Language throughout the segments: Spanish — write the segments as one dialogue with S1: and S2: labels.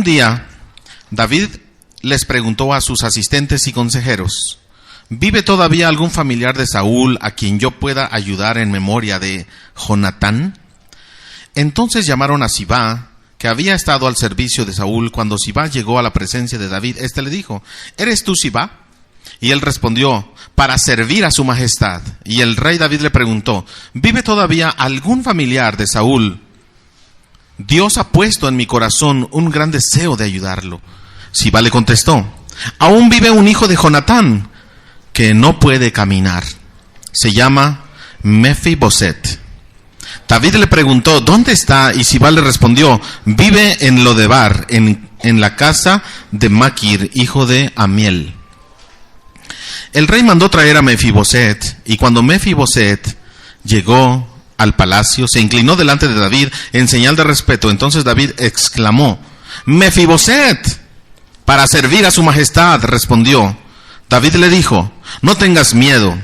S1: Un día, David les preguntó a sus asistentes y consejeros: ¿vive todavía algún familiar de Saúl a quien yo pueda ayudar en memoria de Jonatán? Entonces llamaron a Sibá, que había estado al servicio de Saúl. Cuando Sibá llegó a la presencia de David, éste le dijo: ¿eres tú Sibá? Y él respondió: para servir a su majestad. Y el rey David le preguntó: ¿vive todavía algún familiar de Saúl? Dios ha puesto en mi corazón un gran deseo de ayudarlo. Sibá le contestó: aún vive un hijo de Jonatán que no puede caminar. Se llama Mefiboset. David le preguntó: ¿dónde está? Y Sibá le respondió: vive en Lodebar, en la casa de Maquir, hijo de Amiel. El rey mandó traer a Mefiboset, y cuando Mefiboset llegó al palacio, se inclinó delante de David en señal de respeto. Entonces David exclamó: Mefiboset. Para servir a su majestad, respondió. David le dijo: no tengas miedo.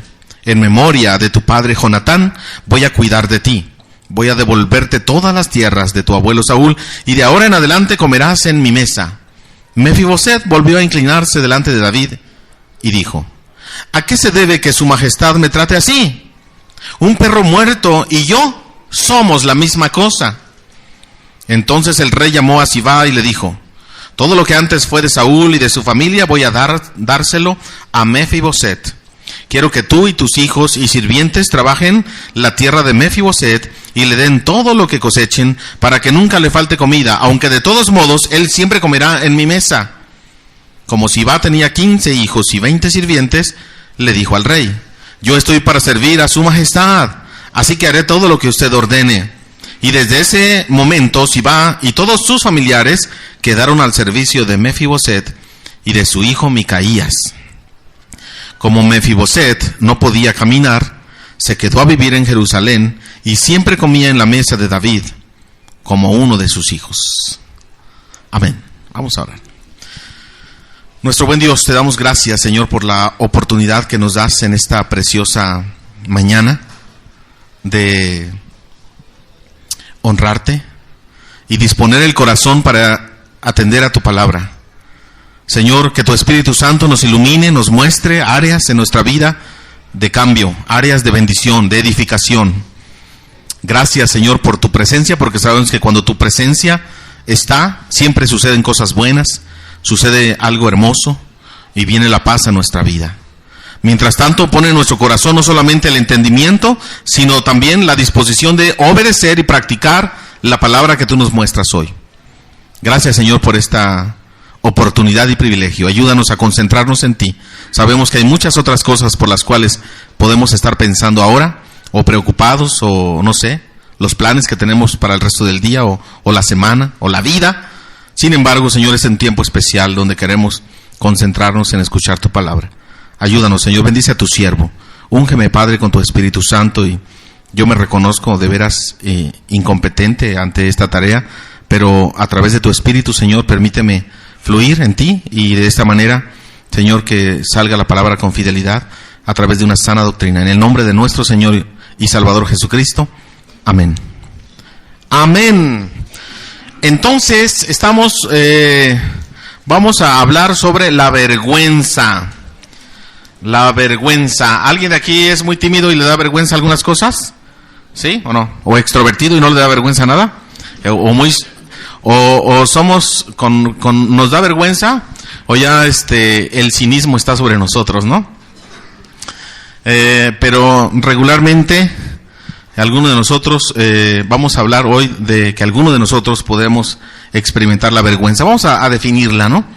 S1: En memoria de tu padre Jonatán, voy a cuidar de ti. Voy a devolverte todas las tierras de tu abuelo Saúl, y de ahora en adelante comerás en mi mesa. Mefiboset volvió a inclinarse delante de David y dijo: ¿a qué se debe que su majestad me trate así? Un perro muerto y yo somos la misma cosa. Entonces el rey llamó a Sibá y le dijo: todo lo que antes fue de Saúl y de su familia voy a dárselo a Mefiboset. Quiero que tú y tus hijos y sirvientes trabajen la tierra de Mefiboset y le den todo lo que cosechen, para que nunca le falte comida, aunque de todos modos él siempre comerá en mi mesa. Como Sibá tenía 15 hijos y 20 sirvientes, le dijo al rey: yo estoy para servir a su majestad, así que haré todo lo que usted ordene. Y desde ese momento Sibá y todos sus familiares quedaron al servicio de Mefiboset y de su hijo Micaías. Como Mefiboset no podía caminar, se quedó a vivir en Jerusalén y siempre comía en la mesa de David como uno de sus hijos. Amén. Vamos a orar. Nuestro buen Dios, te damos gracias, Señor, por la oportunidad que nos das en esta preciosa mañana de honrarte y disponer el corazón para atender a tu palabra. Señor, que tu Espíritu Santo nos ilumine, nos muestre áreas en nuestra vida de cambio, áreas de bendición, de edificación. Gracias, Señor, por tu presencia, porque sabemos que cuando tu presencia está, siempre suceden cosas buenas, sucede algo hermoso y viene la paz a nuestra vida. Mientras tanto, pone en nuestro corazón no solamente el entendimiento, sino también la disposición de obedecer y practicar la palabra que tú nos muestras hoy. Gracias, Señor, por esta oportunidad y privilegio. Ayúdanos a concentrarnos en ti. Sabemos que hay muchas otras cosas por las cuales podemos estar pensando ahora, o preocupados, o no sé, los planes que tenemos para el resto del día, o la semana, o la vida. Sin embargo, Señor, es un tiempo especial donde queremos concentrarnos en escuchar tu palabra. Ayúdanos, Señor, bendice a tu siervo. Úngeme, Padre, con tu Espíritu Santo, y yo me reconozco de veras incompetente ante esta tarea, pero a través de tu Espíritu, Señor, permíteme fluir en ti, y de esta manera, Señor, que salga la palabra con fidelidad a través de una sana doctrina. En el nombre de nuestro Señor y Salvador Jesucristo. Amén. Amén. Entonces, vamos a hablar sobre la vergüenza. La vergüenza. ¿Alguien de aquí es muy tímido y le da vergüenza algunas cosas? ¿Sí o no? ¿O extrovertido y no le da vergüenza nada? ¿O somos nos da vergüenza? ¿O ya el cinismo está sobre nosotros, no? Pero regularmente algunos de nosotros, vamos a hablar hoy de que algunos de nosotros podemos experimentar la vergüenza. Vamos a definirla, ¿no?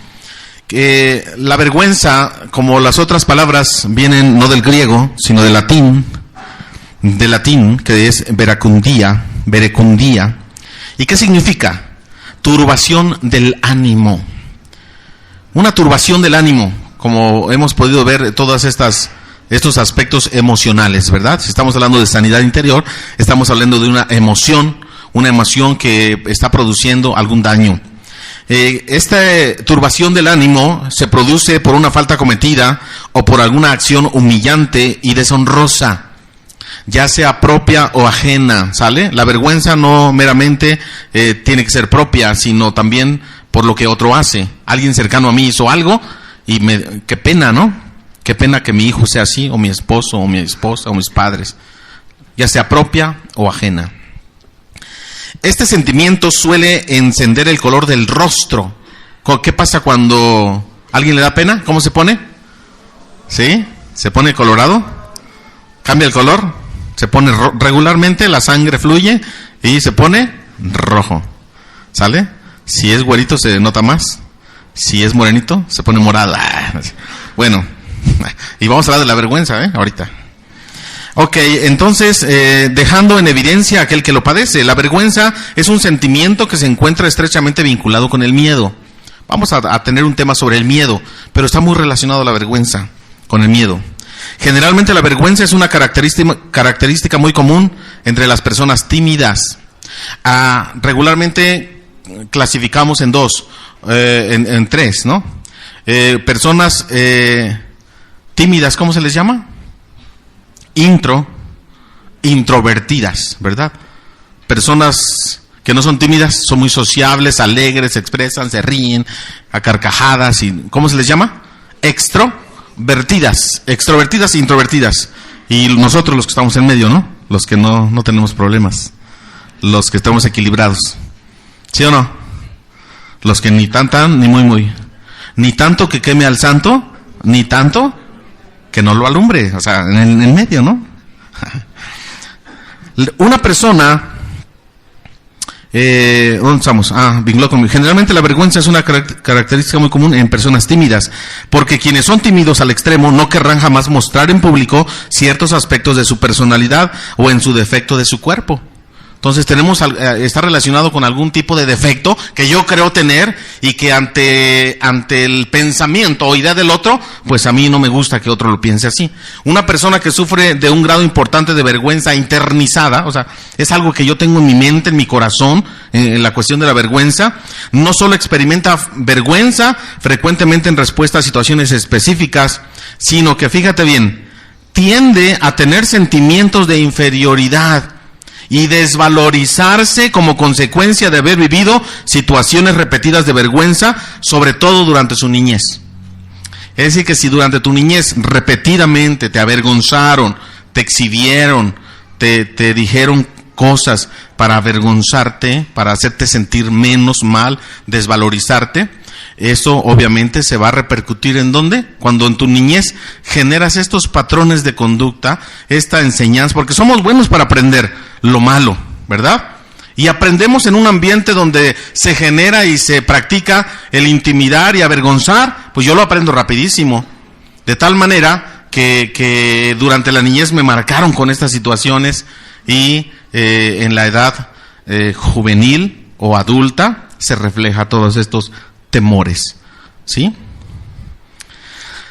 S1: Que la vergüenza, como las otras palabras, vienen no del griego, sino del latín, que es verecundia. ¿Y qué significa? Turbación del ánimo. Una turbación del ánimo, como hemos podido ver todas estos aspectos emocionales, ¿verdad? Si estamos hablando de sanidad interior, estamos hablando de una emoción que está produciendo algún daño. Esta turbación del ánimo se produce por una falta cometida o por alguna acción humillante y deshonrosa, ya sea propia o ajena, ¿sale? La vergüenza no meramente tiene que ser propia, sino también por lo que otro hace. Alguien cercano a mí hizo algo y qué pena, ¿no? Qué pena que mi hijo sea así, o mi esposo, o mi esposa, o mis padres, ya sea propia o ajena. Este sentimiento suele encender el color del rostro. ¿Qué pasa cuando alguien le da pena? ¿Cómo se pone? ¿Sí? ¿Se pone colorado? ¿Cambia el color? Se pone regularmente, la sangre fluye y se pone rojo. ¿Sale? Si es güerito se nota más. Si es morenito se pone morado. Bueno, y vamos a hablar de la vergüenza, ahorita. Ok, entonces, dejando en evidencia a aquel que lo padece, la vergüenza es un sentimiento que se encuentra estrechamente vinculado con el miedo. Vamos a tener un tema sobre el miedo, pero está muy relacionado a la vergüenza con el miedo. Generalmente la vergüenza es una característica muy común entre las personas tímidas. Regularmente clasificamos en dos, en tres, ¿no? Personas tímidas, ¿cómo se les llama? Introvertidas, ¿verdad? Personas que no son tímidas, son muy sociables, alegres, se expresan, se ríen a carcajadas y ¿cómo se les llama? Extrovertidas e introvertidas. Y nosotros los que estamos en medio, ¿no? Los que no tenemos problemas, los que estamos equilibrados, ¿sí o no? Los que ni tan ni muy, ni tanto que queme al santo, ni tanto que no lo alumbre, o sea, en el medio, ¿no? Una persona, ¿dónde estamos? Generalmente la vergüenza es una característica muy común en personas tímidas, porque quienes son tímidos al extremo no querrán jamás mostrar en público ciertos aspectos de su personalidad o en su defecto de su cuerpo. Entonces está relacionado con algún tipo de defecto que yo creo tener y que ante el pensamiento o idea del otro, pues a mí no me gusta que otro lo piense así. Una persona que sufre de un grado importante de vergüenza internizada, o sea, es algo que yo tengo en mi mente, en mi corazón, en la cuestión de la vergüenza, no solo experimenta vergüenza frecuentemente en respuesta a situaciones específicas, sino que, fíjate bien, tiende a tener sentimientos de inferioridad y desvalorizarse como consecuencia de haber vivido situaciones repetidas de vergüenza, sobre todo durante su niñez. Es decir, que si durante tu niñez repetidamente te avergonzaron, te exhibieron, te dijeron cosas para avergonzarte, para hacerte sentir menos mal, desvalorizarte, eso obviamente se va a repercutir ¿en dónde? Cuando en tu niñez generas estos patrones de conducta, esta enseñanza, porque somos buenos para aprender lo malo, ¿verdad? Y aprendemos en un ambiente donde se genera y se practica el intimidar y avergonzar, pues yo lo aprendo rapidísimo. De tal manera que durante la niñez me marcaron con estas situaciones y en la edad juvenil o adulta se refleja todos estos temores, ¿sí?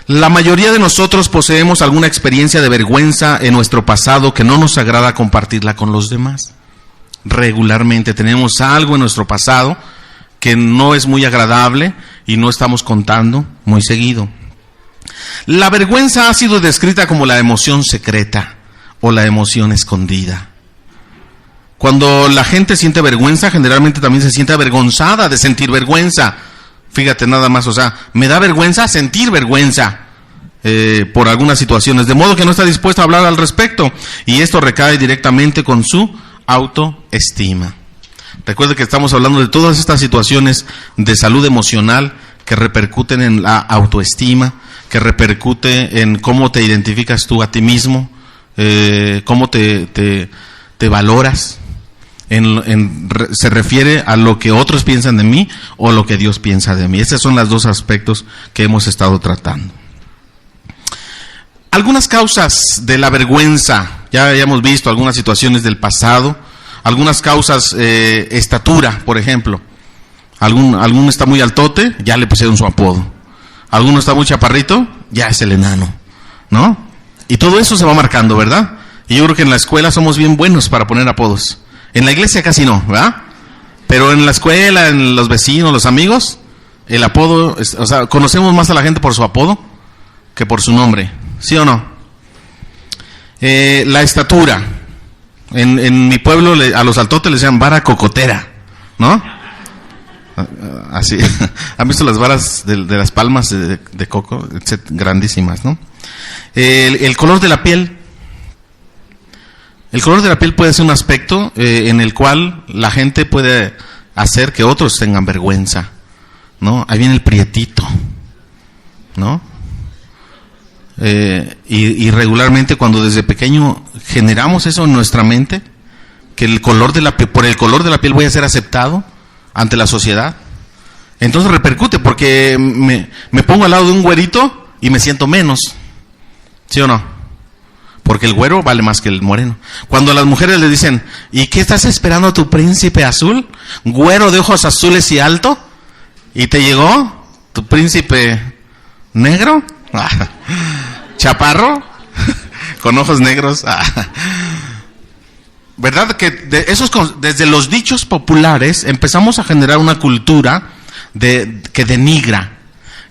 S1: La mayoría de nosotros poseemos alguna experiencia de vergüenza en nuestro pasado que no nos agrada compartirla con los demás. Regularmente tenemos algo en nuestro pasado que no es muy agradable y no estamos contando muy seguido. La vergüenza ha sido descrita como la emoción secreta o la emoción escondida. Cuando la gente siente vergüenza, generalmente también se siente avergonzada de sentir vergüenza. Fíjate nada más, o sea, me da vergüenza sentir vergüenza por algunas situaciones, de modo que no está dispuesto a hablar al respecto, y esto recae directamente con su autoestima. Recuerde que estamos hablando de todas estas situaciones de salud emocional que repercuten en la autoestima, que repercute en cómo te identificas tú a ti mismo, cómo te valoras. Se refiere a lo que otros piensan de mí o lo que Dios piensa de mí. Esos son los dos aspectos que hemos estado tratando. Algunas causas de la vergüenza, ya hemos visto algunas situaciones del pasado, algunas causas, estatura, por ejemplo. Alguno está muy altote, ya le pusieron su apodo. Alguno está muy chaparrito, ya es el enano, ¿no? Y todo eso se va marcando, ¿verdad? Y yo creo que en la escuela somos bien buenos para poner apodos. En la iglesia casi no, ¿verdad? Pero en la escuela, en los vecinos, los amigos, el apodo, o sea, conocemos más a la gente por su apodo que por su nombre, ¿sí o no? La estatura. En mi pueblo a los altotes les llaman vara cocotera, ¿no? Así. ¿Han visto las varas de las palmas de coco? Grandísimas, ¿no? El color de la piel. El color de la piel puede ser un aspecto en el cual la gente puede hacer que otros tengan vergüenza, ¿no? Ahí viene el prietito, ¿no? Y regularmente cuando desde pequeño generamos eso en nuestra mente, que el color de la piel, por el color de la piel voy a ser aceptado ante la sociedad, entonces repercute porque me pongo al lado de un güerito y me siento menos, ¿sí o no? Porque el güero vale más que el moreno. Cuando a las mujeres le dicen, ¿y qué estás esperando a tu príncipe azul? Güero de ojos azules y alto, ¿y te llegó tu príncipe negro? Chaparro, con ojos negros. ¿Verdad que desde los dichos populares empezamos a generar una cultura que denigra,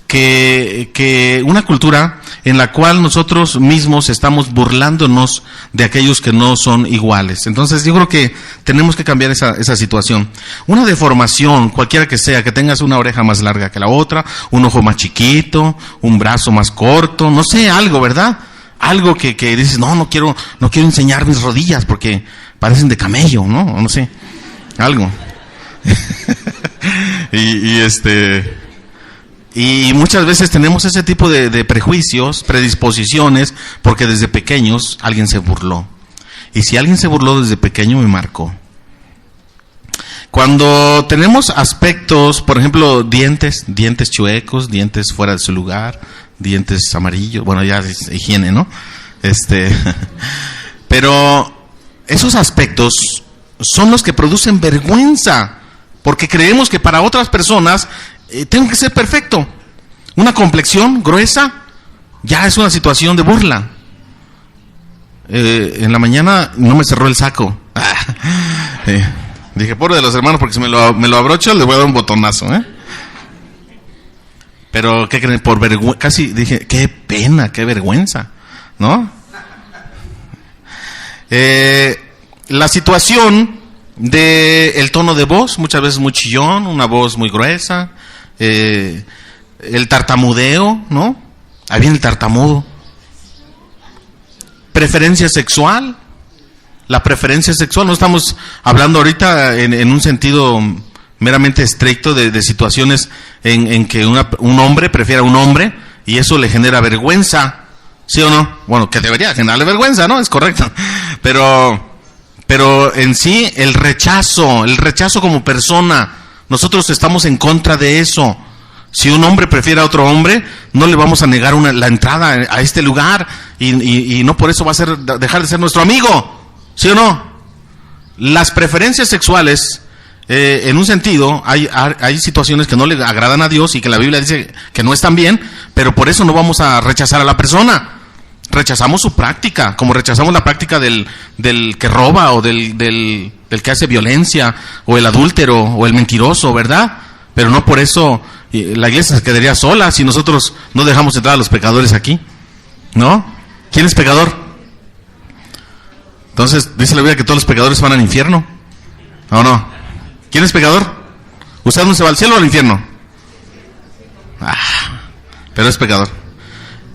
S1: que una cultura en la cual nosotros mismos estamos burlándonos de aquellos que no son iguales? Entonces yo creo que tenemos que cambiar esa situación. Una deformación, cualquiera que sea, que tengas una oreja más larga que la otra, un ojo más chiquito, un brazo más corto, no sé, algo, ¿verdad? Algo que dices, no quiero enseñar mis rodillas porque parecen de camello, ¿no? No sé, algo. Y muchas veces tenemos ese tipo de prejuicios, predisposiciones, porque desde pequeños alguien se burló. Y si alguien se burló desde pequeño, me marcó. Cuando tenemos aspectos, por ejemplo, dientes chuecos, dientes fuera de su lugar, dientes amarillos, bueno, ya es higiene, ¿no? Pero esos aspectos son los que producen vergüenza, porque creemos que para otras personas tengo que ser perfecto. Una complexión gruesa ya es una situación de burla. En la mañana no me cerró el saco. Dije, pobre de los hermanos, porque si me lo abrocho les voy a dar un botonazo, Pero, ¿qué creen? Por vergüenza, casi dije, qué pena, qué vergüenza, ¿no? La situación el tono de voz, muchas veces muy chillón, una voz muy gruesa, el tartamudeo, ¿no? Ahí viene el tartamudo. Preferencia sexual. La preferencia sexual, no estamos hablando ahorita en un sentido meramente estricto de situaciones en que un hombre prefiera a un hombre y eso le genera vergüenza, ¿sí o no? Bueno, que debería generarle vergüenza, ¿no? Es correcto. Pero en sí, el rechazo como persona, nosotros estamos en contra de eso. Si un hombre prefiere a otro hombre, no le vamos a negar la entrada a este lugar y no por eso va a dejar de ser nuestro amigo, ¿sí o no? Las preferencias sexuales, en un sentido, hay situaciones que no le agradan a Dios y que la Biblia dice que no están bien, pero por eso no vamos a rechazar a la persona. Rechazamos su práctica, como rechazamos la práctica del que roba o del que hace violencia, o el adúltero o el mentiroso, ¿verdad? Pero no por eso la iglesia se quedaría sola si nosotros no dejamos entrar a los pecadores aquí, ¿no? ¿Quién es pecador? Entonces dice la Biblia que todos los pecadores van al infierno, ¿o no? ¿Quién es pecador? ¿Usted no se va al cielo o al infierno? Pero es pecador.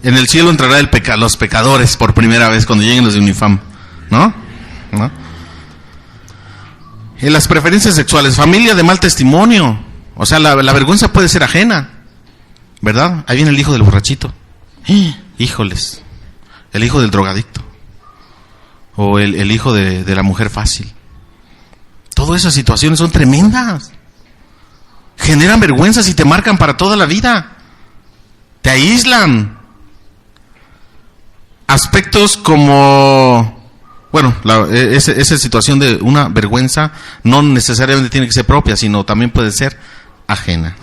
S1: En el cielo entrará los pecadores por primera vez cuando lleguen los de Unifam, ¿no? En las preferencias sexuales, familia de mal testimonio, o sea, la vergüenza puede ser ajena, ¿verdad? Ahí viene el hijo del borrachito, híjoles, el hijo del drogadicto, o el hijo de la mujer fácil. Todas esas situaciones son tremendas, generan vergüenzas y te marcan para toda la vida, te aíslan. Aspectos como, bueno, esa situación de una vergüenza no necesariamente tiene que ser propia, sino también puede ser ajena.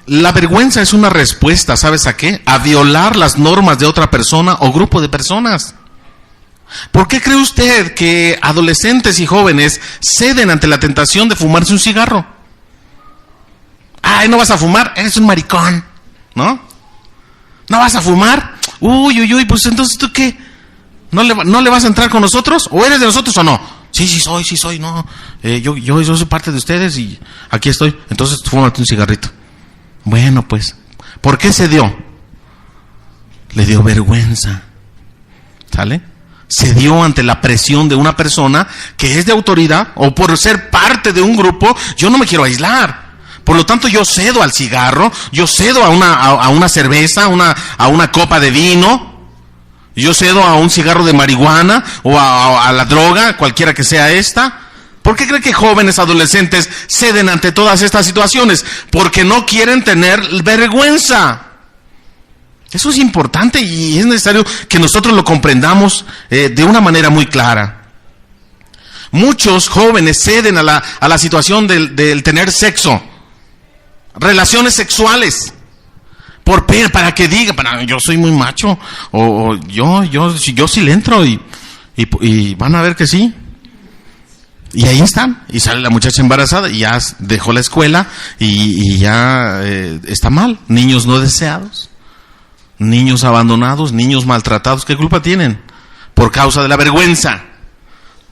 S1: La vergüenza es una respuesta, ¿sabes a qué? A violar las normas de otra persona o grupo de personas. ¿Por qué cree usted que adolescentes y jóvenes ceden ante la tentación de fumarse un cigarro? Ay, no vas a fumar, eres un maricón, ¿no? ¿No vas a fumar? Uy, pues entonces ¿tú qué? ¿No le vas a entrar con nosotros? ¿O eres de nosotros o no? Sí soy, no. Yo soy parte de ustedes y aquí estoy. Entonces, fúmate un cigarrito. Bueno, pues, ¿por qué se dio? Le dio vergüenza. ¿Sale? Se dio ante la presión de una persona que es de autoridad, o por ser parte de un grupo, yo no me quiero aislar. Por lo tanto, yo cedo al cigarro, yo cedo a una cerveza, a una copa de vino, yo cedo a un cigarro de marihuana o a la droga, cualquiera que sea esta. ¿Por qué cree que jóvenes adolescentes ceden ante todas estas situaciones? Porque no quieren tener vergüenza. Eso es importante y es necesario que nosotros lo comprendamos de una manera muy clara. Muchos jóvenes ceden a la situación del tener sexo, relaciones sexuales, para que diga, yo soy muy macho, o yo sí le entro y van a ver que sí. Y ahí están, y sale la muchacha embarazada y ya dejó la escuela y ya está mal. Niños no deseados, niños abandonados, niños maltratados, ¿qué culpa tienen? Por causa de la vergüenza.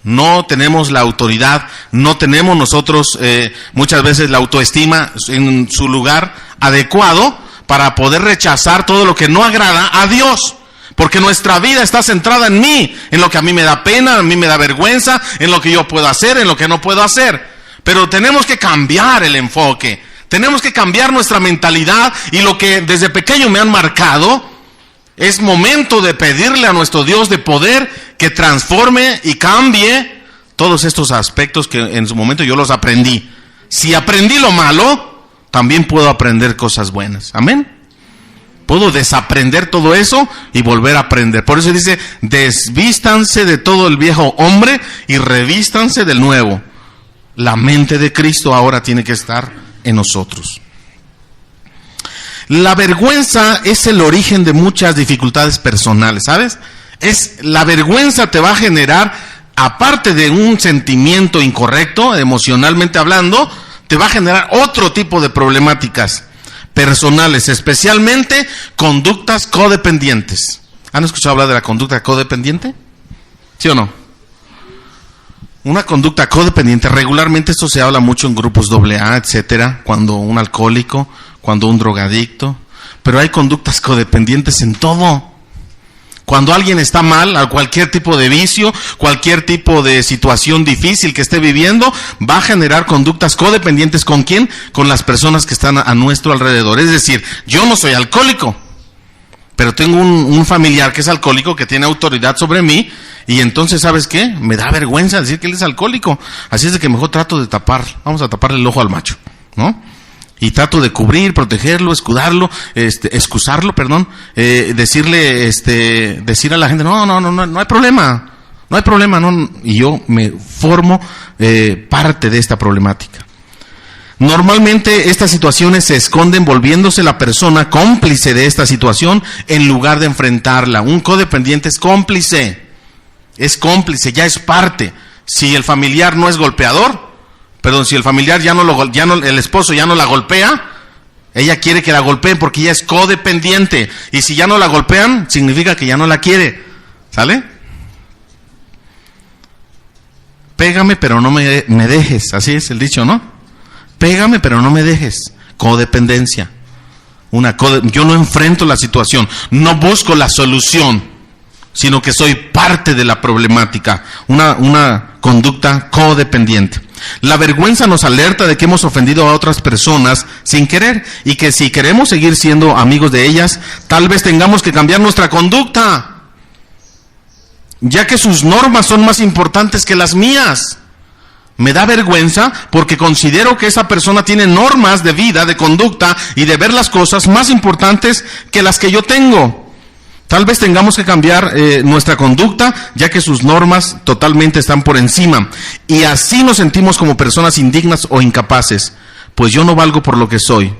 S1: No tenemos la autoridad, no tenemos nosotros muchas veces la autoestima en su lugar adecuado para poder rechazar todo lo que no agrada a Dios. Porque nuestra vida está centrada en mí, en lo que a mí me da pena, a mí me da vergüenza, en lo que yo puedo hacer, en lo que no puedo hacer. Pero tenemos que cambiar el enfoque, tenemos que cambiar nuestra mentalidad, y lo que desde pequeño me han marcado, es momento de pedirle a nuestro Dios de poder que transforme y cambie todos estos aspectos que en su momento yo los aprendí. Si aprendí lo malo, también puedo aprender cosas buenas. Amén. Puedo desaprender todo eso y volver a aprender. Por eso dice, desvístanse de todo el viejo hombre y revístanse del nuevo. La mente de Cristo ahora tiene que estar en nosotros. La vergüenza es el origen de muchas dificultades personales, ¿sabes? La vergüenza te va a generar, aparte de un sentimiento incorrecto, emocionalmente hablando, te va a generar otro tipo de problemáticas personales, especialmente conductas codependientes. ¿Han escuchado hablar de la conducta codependiente? ¿Sí o no? Una conducta codependiente, regularmente esto se habla mucho en grupos AA, etcétera, cuando un alcohólico, cuando un drogadicto, pero hay conductas codependientes en todo. Cuando alguien está mal, a cualquier tipo de vicio, cualquier tipo de situación difícil que esté viviendo, va a generar conductas codependientes. ¿Con quién? Con las personas que están a nuestro alrededor. Es decir, yo no soy alcohólico, pero tengo un familiar que es alcohólico, que tiene autoridad sobre mí, y entonces, ¿sabes qué? Me da vergüenza decir que él es alcohólico. Así es de que mejor trato de vamos a taparle el ojo al macho, ¿no? Y trato de cubrir, protegerlo, excusarlo, decirle a la gente, no hay problema, no, y yo me formo parte de esta problemática. Normalmente estas situaciones se esconden volviéndose la persona cómplice de esta situación en lugar de enfrentarla. Un codependiente es cómplice, ya es parte. Si el familiar no es golpeador, si el familiar el esposo ya no la golpea, ella quiere que la golpeen porque ella es codependiente. Y si ya no la golpean, significa que ya no la quiere. ¿Sale? Pégame pero no me dejes. Así es el dicho, ¿no? Pégame pero no me dejes. Codependencia. Yo no enfrento la situación, no busco la solución, sino que soy parte de la problemática. Una conducta codependiente. La vergüenza nos alerta de que hemos ofendido a otras personas sin querer, y que si queremos seguir siendo amigos de ellas, tal vez tengamos que cambiar nuestra conducta, ya que sus normas son más importantes que las mías. Me da vergüenza porque considero que esa persona tiene normas de vida, de conducta y de ver las cosas más importantes que las que yo tengo. Tal vez tengamos que cambiar nuestra conducta, ya que sus normas totalmente están por encima. Y así nos sentimos como personas indignas o incapaces. Pues yo no valgo por lo que soy,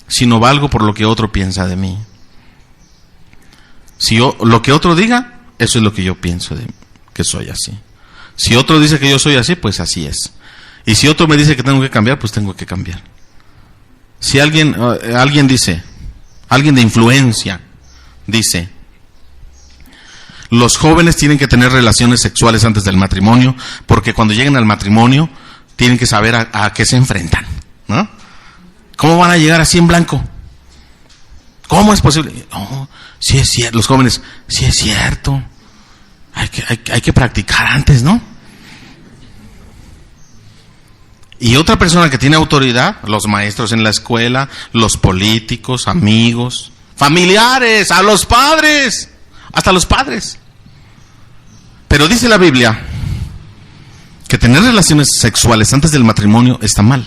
S1: sino valgo por lo que otro piensa de mí. Si lo que otro diga, eso es lo que yo pienso que soy así. Si otro dice que yo soy así, pues así es. Y si otro me dice que tengo que cambiar, pues tengo que cambiar. Si alguien de influencia, dice, los jóvenes tienen que tener relaciones sexuales antes del matrimonio, porque cuando lleguen al matrimonio tienen que saber a qué se enfrentan, ¿no? ¿Cómo van a llegar así en blanco? ¿Cómo es posible? No, sí es cierto, los jóvenes, sí es cierto. Hay que practicar antes, ¿no? Y otra persona que tiene autoridad, los maestros en la escuela, los políticos, amigos, familiares, a los padres, hasta los padres. Pero dice la Biblia que tener relaciones sexuales antes del matrimonio está mal.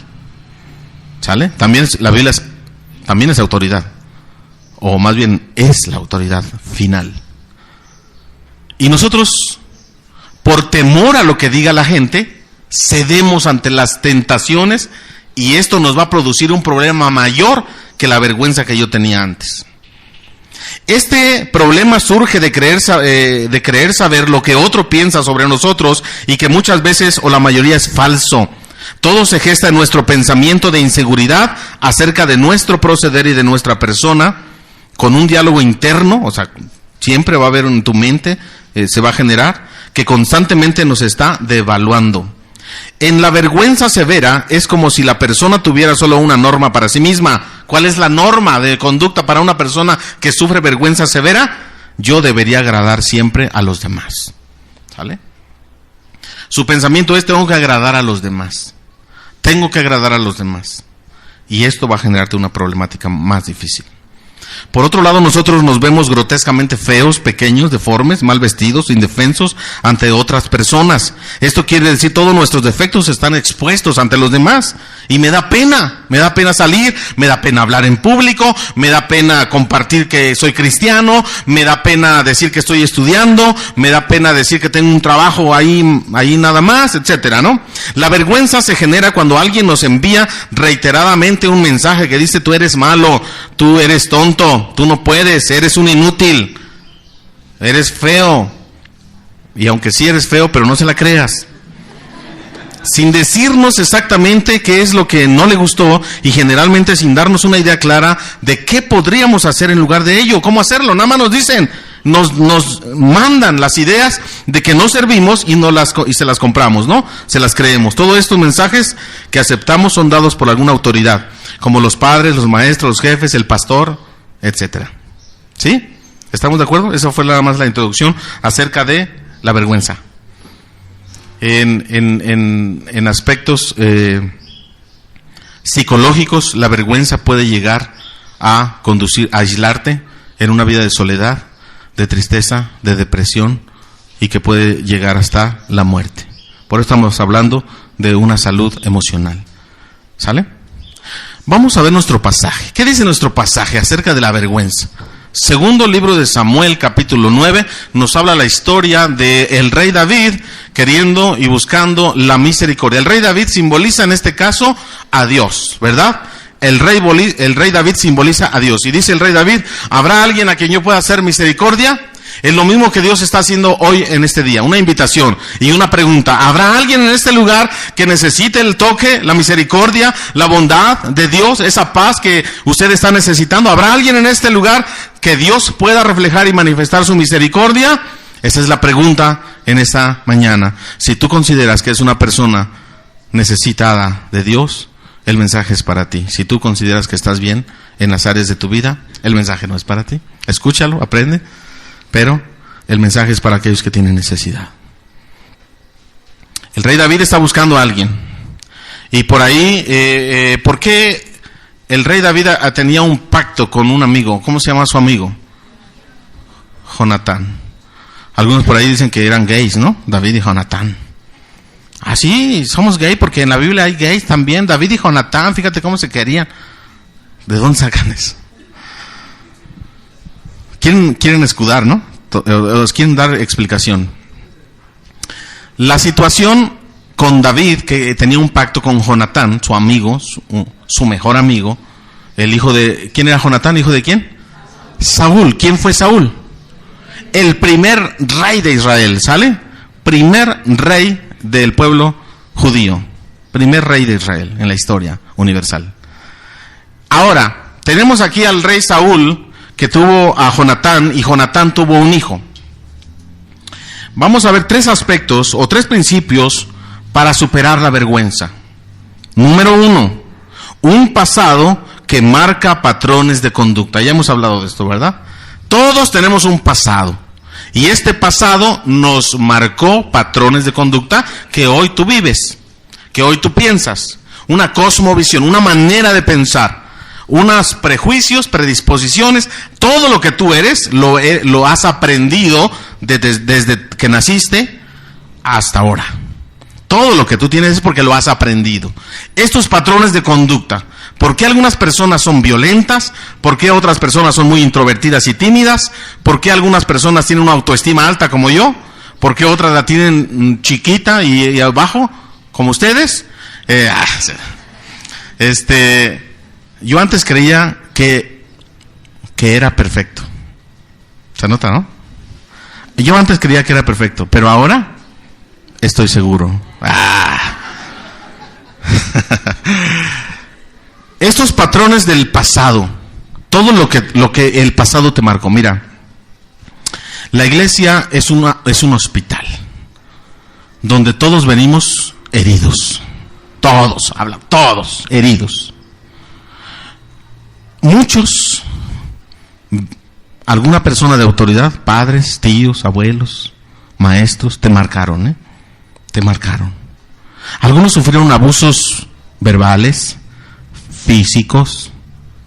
S1: ¿Sale? También la Biblia también es autoridad. O más bien es la autoridad final. Y nosotros, por temor a lo que diga la gente, cedemos ante las tentaciones, y esto nos va a producir un problema mayor que la vergüenza que yo tenía antes. Este problema surge de creer saber lo que otro piensa sobre nosotros, y que muchas veces o la mayoría es falso. Todo se gesta en nuestro pensamiento de inseguridad acerca de nuestro proceder y de nuestra persona, con un diálogo interno, o sea, siempre va a haber en tu mente, se va a generar, que constantemente nos está devaluando. En la vergüenza severa es como si la persona tuviera solo una norma para sí misma. ¿Cuál es la norma de conducta para una persona que sufre vergüenza severa? Yo debería agradar siempre a los demás. ¿Sale? Su pensamiento es: tengo que agradar a los demás. Tengo que agradar a los demás. Y esto va a generarte una problemática más difícil. Por otro lado, nosotros nos vemos grotescamente feos, pequeños, deformes, mal vestidos, indefensos ante otras personas. Esto quiere decir, todos nuestros defectos están expuestos ante los demás. Y me da pena salir, me da pena hablar en público, me da pena compartir que soy cristiano, me da pena decir que estoy estudiando, me da pena decir que tengo un trabajo ahí nada más, etcétera, ¿no? La vergüenza se genera cuando alguien nos envía reiteradamente un mensaje que dice: tú eres malo, tú eres tonto, tú no puedes, eres un inútil, eres feo. Y aunque sí eres feo, pero no se la creas. Sin decirnos exactamente qué es lo que no le gustó, y generalmente sin darnos una idea clara de qué podríamos hacer en lugar de ello, cómo hacerlo. Nada más nos dicen, nos mandan las ideas de que no servimos y se las compramos, ¿no? Se las creemos. Todos estos mensajes que aceptamos son dados por alguna autoridad, como los padres, los maestros, los jefes, el pastor, etcétera. ¿Sí? ¿Estamos de acuerdo? Esa fue nada más la introducción acerca de la vergüenza. En aspectos psicológicos, la vergüenza puede llegar a conducir a aislarte en una vida de soledad, de tristeza, de depresión, y que puede llegar hasta la muerte. Por eso estamos hablando de una salud emocional. ¿Sale? Vamos a ver nuestro pasaje. ¿Qué dice nuestro pasaje acerca de la vergüenza? Segundo libro de Samuel, capítulo 9, nos habla la historia del rey David queriendo y buscando la misericordia. El rey David simboliza en este caso a Dios, ¿verdad? El rey David simboliza a Dios. Y dice el rey David: ¿habrá alguien a quien yo pueda hacer misericordia? Es lo mismo que Dios está haciendo hoy en este día, una invitación y una pregunta. ¿Habrá alguien en este lugar que necesite el toque, la misericordia, la bondad de Dios, esa paz que usted está necesitando? ¿Habrá alguien en este lugar que Dios pueda reflejar y manifestar su misericordia? Esa es la pregunta en esta mañana. Si tú consideras que es una persona necesitada de Dios, el mensaje es para ti. Si tú consideras que estás bien en las áreas de tu vida, el mensaje no es para ti. Escúchalo, aprende. Pero el mensaje es para aquellos que tienen necesidad. El rey David está buscando a alguien. Y por ahí, ¿por qué el rey David tenía un pacto con un amigo? ¿Cómo se llama su amigo? Jonatán. Algunos por ahí dicen que eran gays, ¿no? David y Jonatán. Ah, sí, somos gay porque en la Biblia hay gays también. David y Jonatán, fíjate cómo se querían. ¿De dónde sacan eso? Quieren escudar, ¿no? Os quieren dar explicación. La situación con David, que tenía un pacto con Jonatán, su amigo, su mejor amigo, el hijo de... ¿Quién era Jonatán? ¿Hijo de quién? Saúl. ¿Quién fue Saúl? El primer rey de Israel, ¿sale? Primer rey del pueblo judío. Primer rey de Israel en la historia universal. Ahora, tenemos aquí al rey Saúl, que tuvo a Jonatán, y Jonatán tuvo un hijo. Vamos a ver 3 aspectos o 3 principios para superar la vergüenza. Número 1, un pasado que marca patrones de conducta. Ya hemos hablado de esto, ¿verdad? Todos tenemos un pasado. Y este pasado nos marcó patrones de conducta que hoy tú vives, que hoy tú piensas. Una cosmovisión, una manera de pensar, unos prejuicios, predisposiciones. Todo lo que tú eres lo has aprendido desde que naciste hasta ahora. Todo lo que tú tienes es porque lo has aprendido. Estos patrones de conducta. ¿Por qué algunas personas son violentas? ¿Por qué otras personas son muy introvertidas y tímidas? ¿Por qué algunas personas tienen una autoestima alta como yo? ¿Por qué otras la tienen chiquita y abajo como ustedes? Yo antes creía que era perfecto. Se nota, ¿no? Yo antes creía que era perfecto, pero ahora estoy seguro. Estos patrones del pasado, todo lo que el pasado te marcó. Mira, la iglesia es un hospital donde todos venimos heridos. Todos heridos. Muchos, alguna persona de autoridad, padres, tíos, abuelos, maestros, te marcaron, Te marcaron. Algunos sufrieron abusos verbales, físicos,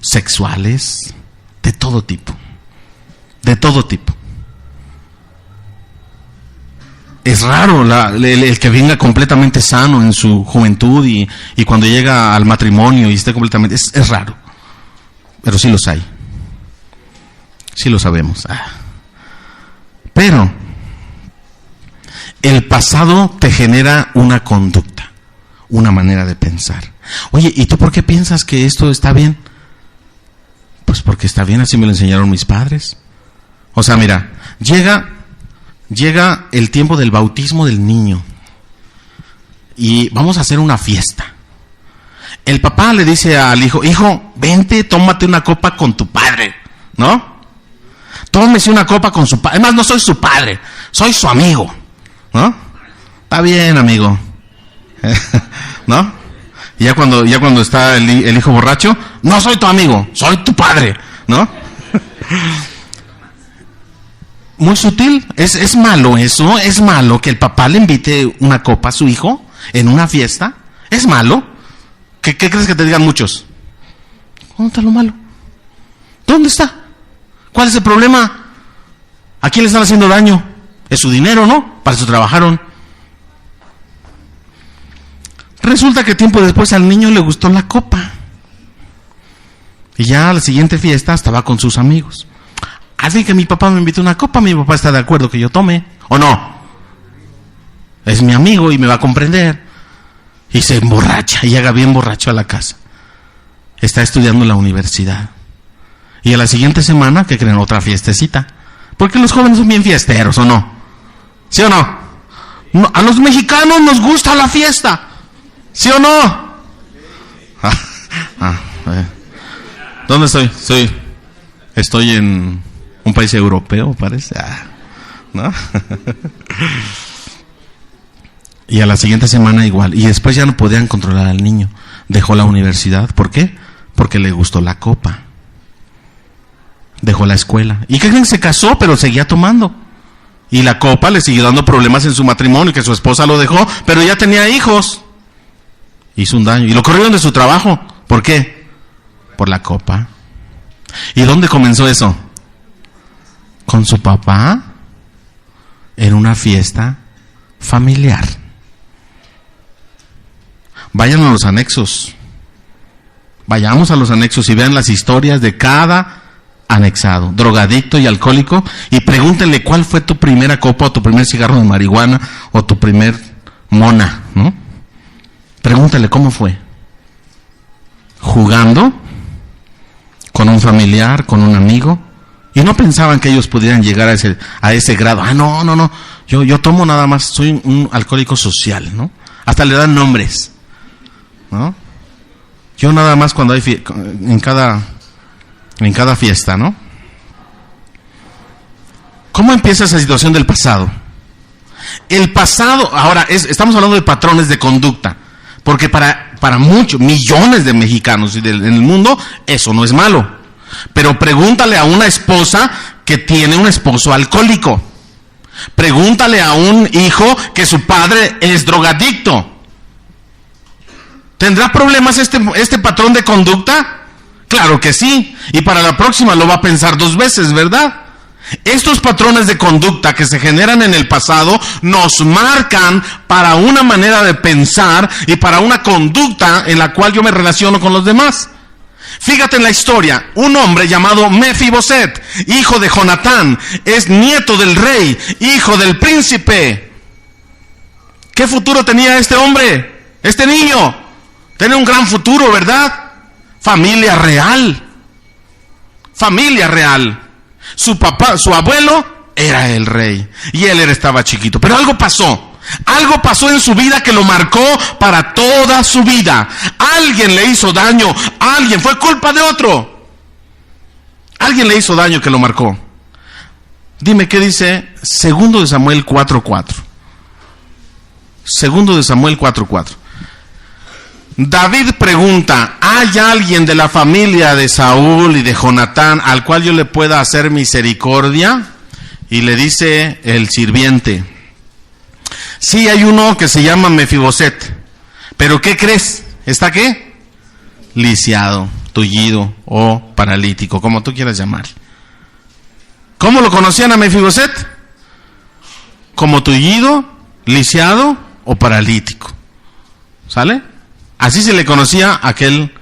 S1: sexuales, de todo tipo. De todo tipo. Es raro el que venga completamente sano en su juventud y cuando llega al matrimonio y esté completamente... Es raro. Pero sí los hay. Sí lo sabemos. Pero el pasado te genera una conducta, una manera de pensar. Oye, ¿y tú por qué piensas que esto está bien? Pues porque está bien, así me lo enseñaron mis padres. O sea, mira, llega el tiempo del bautismo del niño y vamos a hacer una fiesta. El papá le dice al hijo, hijo, vente, tómate una copa con tu padre, ¿no? Tómese una copa con su padre. Además, no soy su padre, soy su amigo, ¿no? Está bien, amigo. ¿No? Y ya cuando está el hijo borracho, no soy tu amigo, soy tu padre, ¿no? Muy sutil. Es malo eso. Es malo que el papá le invite una copa a su hijo en una fiesta. Es malo. ¿Qué crees que te digan muchos? ¿Dónde está lo malo? ¿Dónde está? ¿Cuál es el problema? ¿A quién le están haciendo daño? Es su dinero, ¿no? Para eso trabajaron. Resulta que tiempo después al niño le gustó la copa. Y ya a la siguiente fiesta estaba con sus amigos. Así que mi papá me invitó una copa, mi papá está de acuerdo que yo tome, ¿o no? Es mi amigo y me va a comprender. Y se emborracha, y llega bien borracho a la casa. Está estudiando en la universidad. Y a la siguiente semana, ¿qué creen? Otra fiestecita. Porque los jóvenes son bien fiesteros, ¿o no? ¿Sí o no? A los mexicanos nos gusta la fiesta. ¿Sí o no? ¿Dónde estoy? Estoy en un país europeo, parece. ¿No? Y a la siguiente semana igual. Y después ya no podían controlar al niño. Dejó la universidad. ¿Por qué? Porque le gustó la copa. Dejó la escuela. ¿Y qué creen? Se casó, pero seguía tomando. Y la copa le siguió dando problemas en su matrimonio, que su esposa lo dejó, pero ya tenía hijos. Hizo un daño. Y lo corrieron de su trabajo. ¿Por qué? Por la copa. ¿Y dónde comenzó eso? Con su papá en una fiesta familiar. Vayan a los anexos. Vayamos a los anexos y vean las historias de cada anexado, drogadicto y alcohólico, y pregúntenle cuál fue tu primera copa o tu primer cigarro de marihuana o tu primer mona, ¿no? Pregúntale cómo fue. Jugando con un familiar, con un amigo, y no pensaban que ellos pudieran llegar a ese grado. No, yo tomo nada más, soy un alcohólico social, ¿no? Hasta le dan nombres, ¿no? Yo nada más cuando hay en cada fiesta, ¿no? ¿Cómo empieza esa situación del pasado? El pasado, ahora, estamos hablando de patrones de conducta, porque para muchos, millones de mexicanos en el mundo, eso no es malo. Pero pregúntale a una esposa que tiene un esposo alcohólico. Pregúntale a un hijo que su padre es drogadicto. ¿Tendrá problemas este patrón de conducta? Claro que sí. Y para la próxima lo va a pensar 2 veces, ¿verdad? Estos patrones de conducta que se generan en el pasado nos marcan para una manera de pensar y para una conducta en la cual yo me relaciono con los demás. Fíjate en la historia, un hombre llamado Mefiboset, hijo de Jonatán, es nieto del rey, hijo del príncipe. ¿Qué futuro tenía este hombre? Este niño tenía un gran futuro, ¿verdad? Familia real. Familia real. Su papá, su abuelo era el rey y él estaba chiquito, pero algo pasó. Algo pasó en su vida que lo marcó para toda su vida. Alguien le hizo daño, fue culpa de otro. Alguien le hizo daño que lo marcó. Dime qué dice 2 de Samuel 4:4. 2 de Samuel 4:4. David pregunta, ¿hay alguien de la familia de Saúl y de Jonatán al cual yo le pueda hacer misericordia? Y le dice el sirviente, sí, hay uno que se llama Mefiboset, pero ¿qué crees? ¿Está qué? Lisiado, tullido o paralítico, como tú quieras llamar. ¿Cómo lo conocían a Mefiboset? Como tullido, lisiado o paralítico. ¿Sale? Así se le conocía a aquel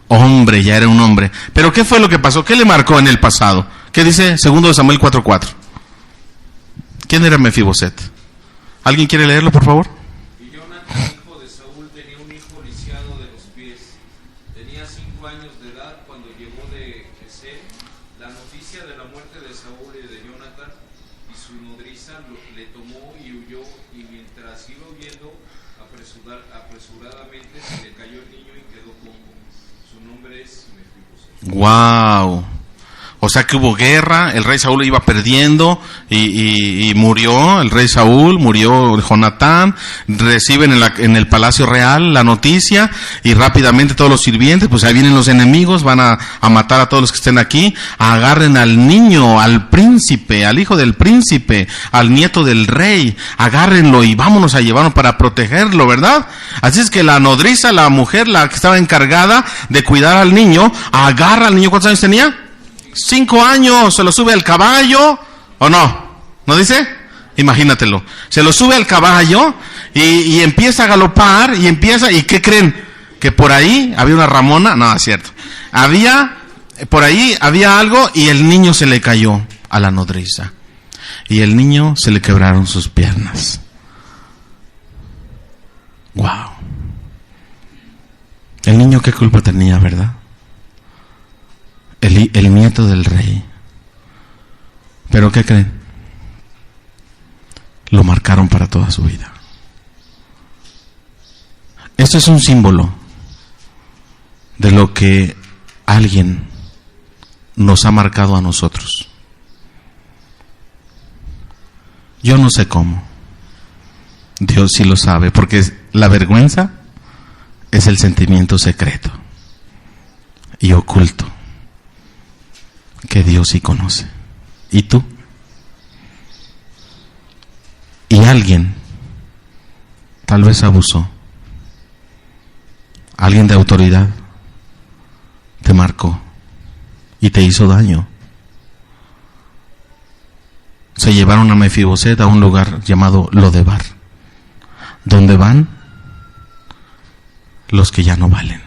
S1: hombre, ya era un hombre. Pero ¿qué fue lo que pasó? ¿Qué le marcó en el pasado? ¿Qué dice 2 de Samuel 4:4? ¿Quién era Mefiboset? ¿Alguien quiere leerlo, por favor?
S2: Y Jonatán, hijo de Saúl, tenía un hijo lisiado de los pies. Tenía 5 años de edad cuando llegó de Jesé la noticia de la muerte de Saúl y de Jonatán, y su nodriza le tomó y huyó, y mientras iba huyendo, apresuradamente se le cayó el niño y quedó cojo. Su nombre es Mefiboset.
S1: ¡Wow! O sea que hubo guerra, el rey Saúl iba perdiendo y murió el rey Saúl, murió Jonatán, reciben en el palacio real la noticia y rápidamente todos los sirvientes, pues ahí vienen los enemigos, van a matar a todos los que estén aquí, agarren al niño, al príncipe, al hijo del príncipe, al nieto del rey, agárrenlo y vámonos a llevarlo para protegerlo, ¿verdad? Así es que la nodriza, la mujer, la que estaba encargada de cuidar al niño, agarra al niño. ¿Cuántos años tenía? 5 años, se lo sube al caballo, ¿o no? ¿No dice? Imagínatelo. Se lo sube al caballo y empieza a galopar y ¿qué creen? Que por ahí había una ramona, no, es cierto. Por ahí había algo y el niño se le cayó a la nodriza. Y el niño se le quebraron sus piernas. Wow. El niño qué culpa tenía, ¿verdad? El nieto del rey. ¿Pero qué creen? Lo marcaron para toda su vida. Esto es un símbolo de lo que alguien nos ha marcado a nosotros. Yo no sé cómo. Dios sí lo sabe, porque la vergüenza es el sentimiento secreto y oculto que Dios sí conoce. ¿Y tú? Y alguien tal vez abusó. Alguien de autoridad te marcó y te hizo daño. Se llevaron a Mefiboset a un lugar llamado Lodebar, donde van los que ya no valen.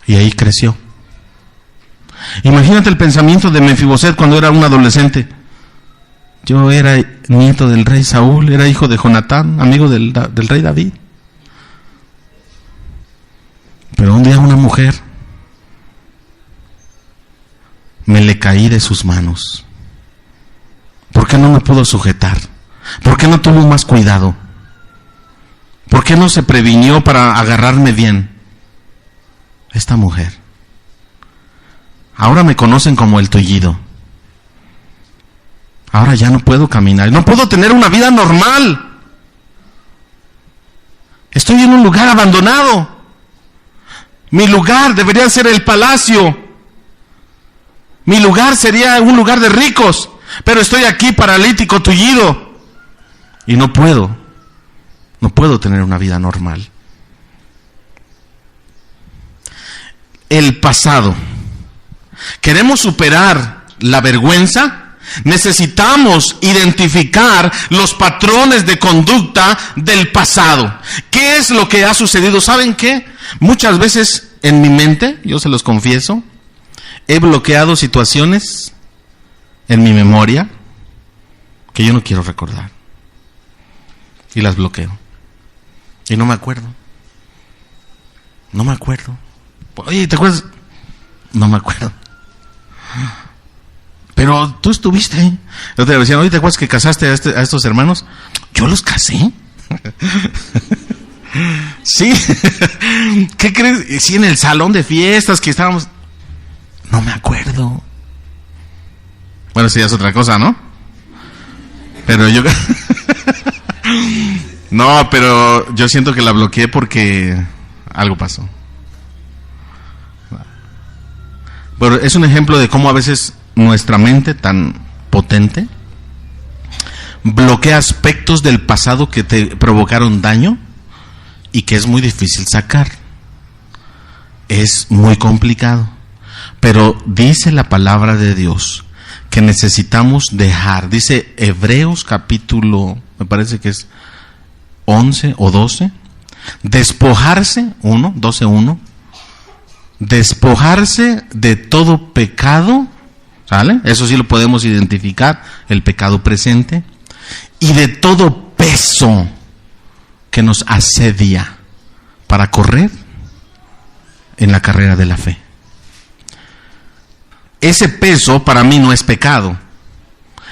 S1: Y ahí creció. Imagínate el pensamiento de Mefiboset cuando era un adolescente. Yo era nieto del rey Saúl, era hijo de Jonatán, amigo del rey David. Pero un día una mujer, me le caí de sus manos. ¿Por qué no me pudo sujetar? ¿Por qué no tuvo más cuidado? ¿Por qué no se previnió para agarrarme bien? Esta mujer. Ahora me conocen como el tullido. ahora ya no puedo caminar, no puedo tener una vida normal. Estoy en un lugar abandonado. Mi lugar debería ser el palacio. Mi lugar sería un lugar de ricos, pero estoy aquí paralítico, tullido, y no puedo tener una vida normal. El pasado. ¿Queremos superar la vergüenza? Necesitamos identificar los patrones de conducta del pasado. ¿Qué es lo que ha sucedido? ¿Saben qué? Muchas veces en mi mente, yo se los confieso, he bloqueado situaciones en mi memoria que yo no quiero recordar. Y las bloqueo. Y no me acuerdo. Oye, ¿te acuerdas? No me acuerdo. Pero tú estuviste ahí. Yo te decía, oye, ¿te acuerdas que casaste a estos hermanos? Yo los casé. Sí. ¿Qué crees? Sí, en el salón de fiestas que estábamos. No me acuerdo. Bueno, sí, es otra cosa, ¿no? Pero yo... No, pero yo siento que la bloqueé porque algo pasó. Pero es un ejemplo de cómo a veces nuestra mente tan potente bloquea aspectos del pasado que te provocaron daño y que es muy difícil sacar. Es muy complicado. Pero dice la palabra de Dios que necesitamos dejar. Dice Hebreos capítulo, me parece que es 11 o 12. Despojarse, 12:1. Despojarse de todo pecado, ¿sale? Eso sí lo podemos identificar, el pecado presente, y de todo peso que nos asedia para correr en la carrera de la fe. Ese peso para mí no es pecado.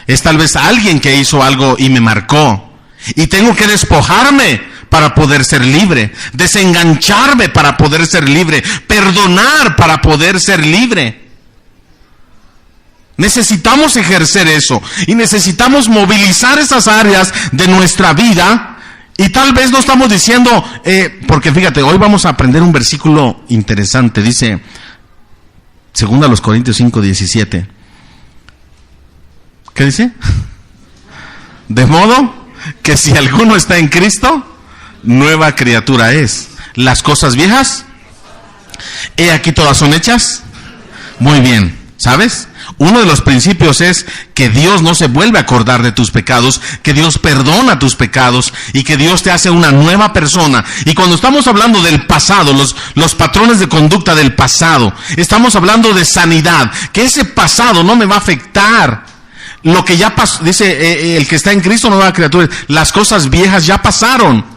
S1: Es tal vez alguien que hizo algo y me marcó, y tengo que despojarme para poder ser libre, desengancharme para poder ser libre, perdonar para poder ser libre. Necesitamos ejercer eso y necesitamos movilizar esas áreas de nuestra vida. Y tal vez no estamos diciendo, porque fíjate, hoy vamos a aprender un versículo interesante. Dice 2 Corintios 5:17. ¿Qué dice? De modo que si alguno está en Cristo, nueva criatura es. Las cosas viejas, he aquí todas son hechas. Muy bien, ¿sabes? Uno de los principios es que Dios no se vuelve a acordar de tus pecados, que Dios perdona tus pecados y que Dios te hace una nueva persona. Y cuando estamos hablando del pasado, los patrones de conducta del pasado, estamos hablando de sanidad, que ese pasado no me va a afectar. Lo que ya pasó, dice el que está en Cristo, nueva criatura, las cosas viejas ya pasaron.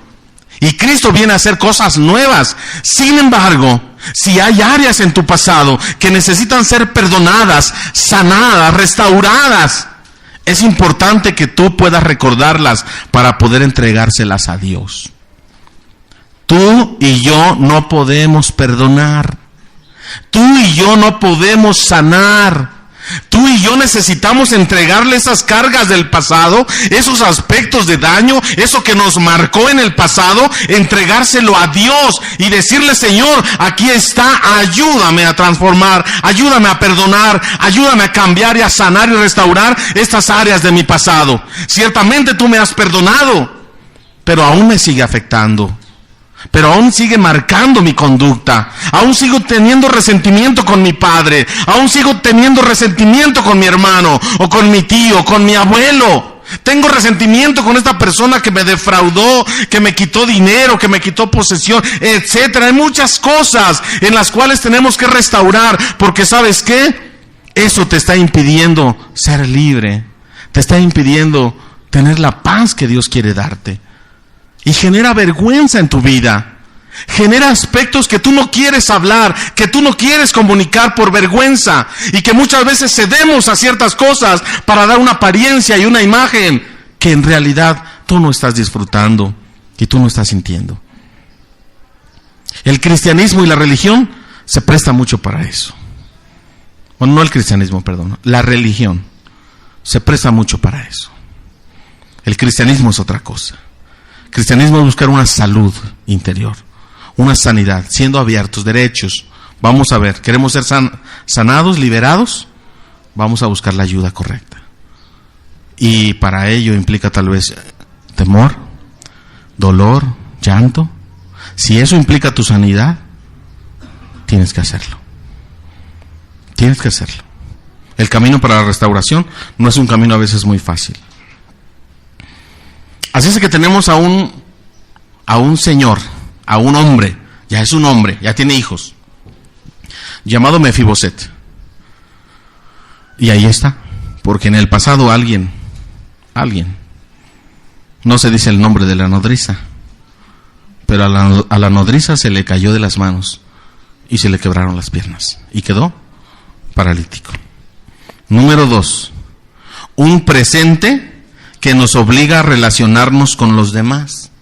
S1: Y Cristo viene a hacer cosas nuevas. Sin embargo, si hay áreas en tu pasado que necesitan ser perdonadas, sanadas, restauradas, es importante que tú puedas recordarlas para poder entregárselas a Dios. Tú y yo no podemos perdonar. Tú y yo no podemos sanar. Tú y yo necesitamos entregarle esas cargas del pasado, esos aspectos de daño, eso que nos marcó en el pasado, entregárselo a Dios y decirle: Señor, aquí está, ayúdame a transformar, ayúdame a perdonar, ayúdame a cambiar y a sanar y restaurar estas áreas de mi pasado. Ciertamente tú me has perdonado, pero aún me sigue afectando. Pero aún sigue marcando mi conducta. Aún sigo teniendo resentimiento con mi padre. Aún sigo teniendo resentimiento con mi hermano, o con mi tío, con mi abuelo. Tengo resentimiento con esta persona que me defraudó, que me quitó dinero, que me quitó posesión, etcétera. Hay muchas cosas en las cuales tenemos que restaurar, porque ¿sabes qué? Eso te está impidiendo ser libre. Te está impidiendo tener la paz que Dios quiere darte. Y genera vergüenza en tu vida. Genera aspectos que tú no quieres hablar, que tú no quieres comunicar por vergüenza. Y que muchas veces cedemos a ciertas cosas para dar una apariencia y una imagen que en realidad tú no estás disfrutando y tú no estás sintiendo. El cristianismo y la religión se presta mucho para eso. Bueno, no el cristianismo, perdón. La religión se presta mucho para eso. El cristianismo es otra cosa. El cristianismo es buscar una salud interior, una sanidad, siendo abiertos, derechos. Vamos a ver, queremos ser sanados, liberados, vamos a buscar la ayuda correcta. Y para ello implica tal vez temor, dolor, llanto. Si eso implica tu sanidad, tienes que hacerlo. Tienes que hacerlo. El camino para la restauración no es un camino a veces muy fácil. Así es que tenemos a un señor, a un hombre, ya es un hombre, ya tiene hijos, llamado Mefiboset. Y ahí está, porque en el pasado alguien, no se dice el nombre de la nodriza, pero a la nodriza se le cayó de las manos y se le quebraron las piernas y quedó paralítico. Número 2, un presente que nos obliga a relacionarnos con los demás.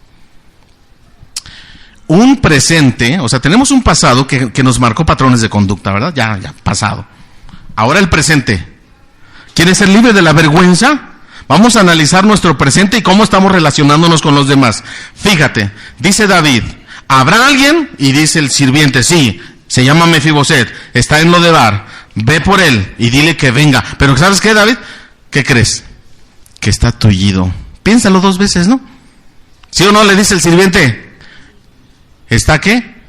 S1: Un presente, o sea, tenemos un pasado que nos marcó patrones de conducta, ¿verdad? Ya, pasado. Ahora el presente. ¿Quieres ser libre de la vergüenza? Vamos a analizar nuestro presente y cómo estamos relacionándonos con los demás. Fíjate, dice David, ¿habrá alguien? Y dice el sirviente, sí, se llama Mefiboset, está en Lodebar, ve por él y dile que venga. Pero ¿sabes qué, David? ¿Qué crees? Que está tullido. Piénsalo 2 veces, ¿no? ¿Sí o no? Le dice el sirviente, ¿está qué?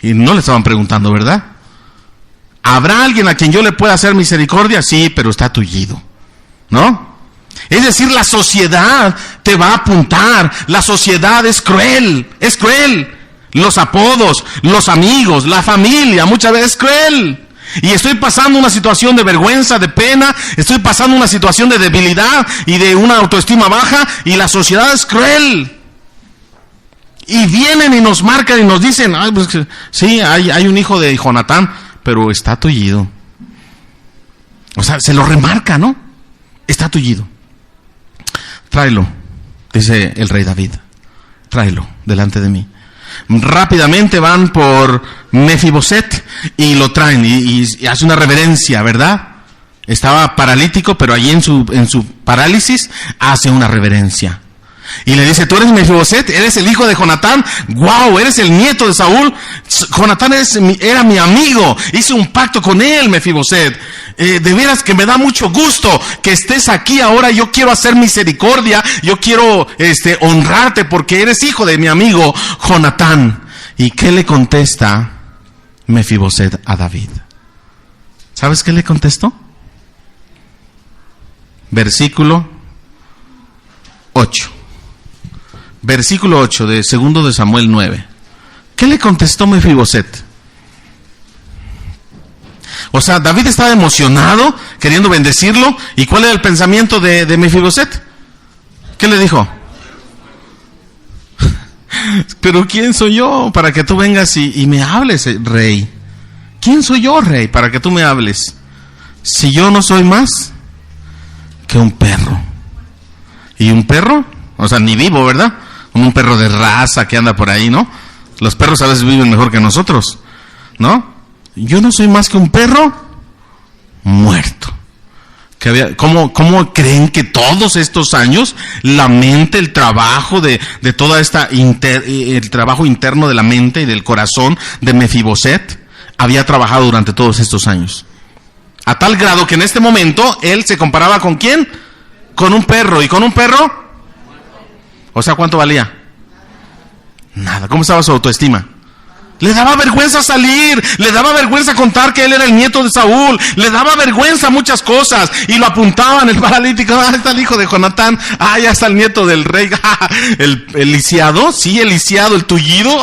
S1: Y no le estaban preguntando, ¿verdad? ¿Habrá alguien a quien yo le pueda hacer misericordia? Sí, pero está tullido, ¿no? Es decir, la sociedad te va a apuntar. La sociedad es cruel, es cruel. Los apodos, los amigos, la familia, muchas veces es cruel. Y estoy pasando una situación de vergüenza, de pena, estoy pasando una situación de debilidad y de una autoestima baja, y la sociedad es cruel. Y vienen y nos marcan y nos dicen, ay, pues, sí, hay un hijo de Jonatán, pero está tullido. O sea, se lo remarca, ¿no? Está tullido. Tráelo, dice el rey David, tráelo delante de mí. Rápidamente van por Mefiboset y lo traen y hace una reverencia, ¿verdad? Estaba paralítico, pero allí en su parálisis hace una reverencia. Y le dice, ¿tú eres Mefiboset? ¿Eres el hijo de Jonatán? ¡Wow! ¿Eres el nieto de Saúl? Jonatán era mi amigo. Hice un pacto con él, Mefiboset. De veras que me da mucho gusto que estés aquí ahora. Yo quiero hacer misericordia. Yo quiero honrarte porque eres hijo de mi amigo Jonatán. ¿Y qué le contesta Mefiboset a David? ¿Sabes qué le contestó? Versículo 8. Versículo 8 de 2 de Samuel 9. ¿Qué le contestó Mefiboset? O sea, David estaba emocionado, queriendo bendecirlo. ¿Y cuál era el pensamiento de Mefiboset? ¿Qué le dijo? Pero ¿quién soy yo para que tú vengas y me hables, rey? ¿Quién soy yo, rey, para que tú me hables? Si yo no soy más que un perro. ¿Y un perro? O sea, ni vivo, ¿verdad? Como un perro de raza que anda por ahí, ¿no? Los perros a veces viven mejor que nosotros, ¿no? Yo no soy más que un perro muerto. ¿Cómo creen que todos estos años la mente, el trabajo de toda esta el trabajo interno de la mente y del corazón de Mefiboset había trabajado durante todos estos años? A tal grado que en este momento él se comparaba ¿con quién? Con un perro. ¿Y con un perro? O sea, ¿cuánto valía? Nada. ¿Cómo estaba su autoestima? Le daba vergüenza salir, le daba vergüenza contar que él era el nieto de Saúl, le daba vergüenza muchas cosas, y lo apuntaban, el paralítico, está el hijo de Jonatán, ya está el nieto del rey, el lisiado, sí, el lisiado, el tullido,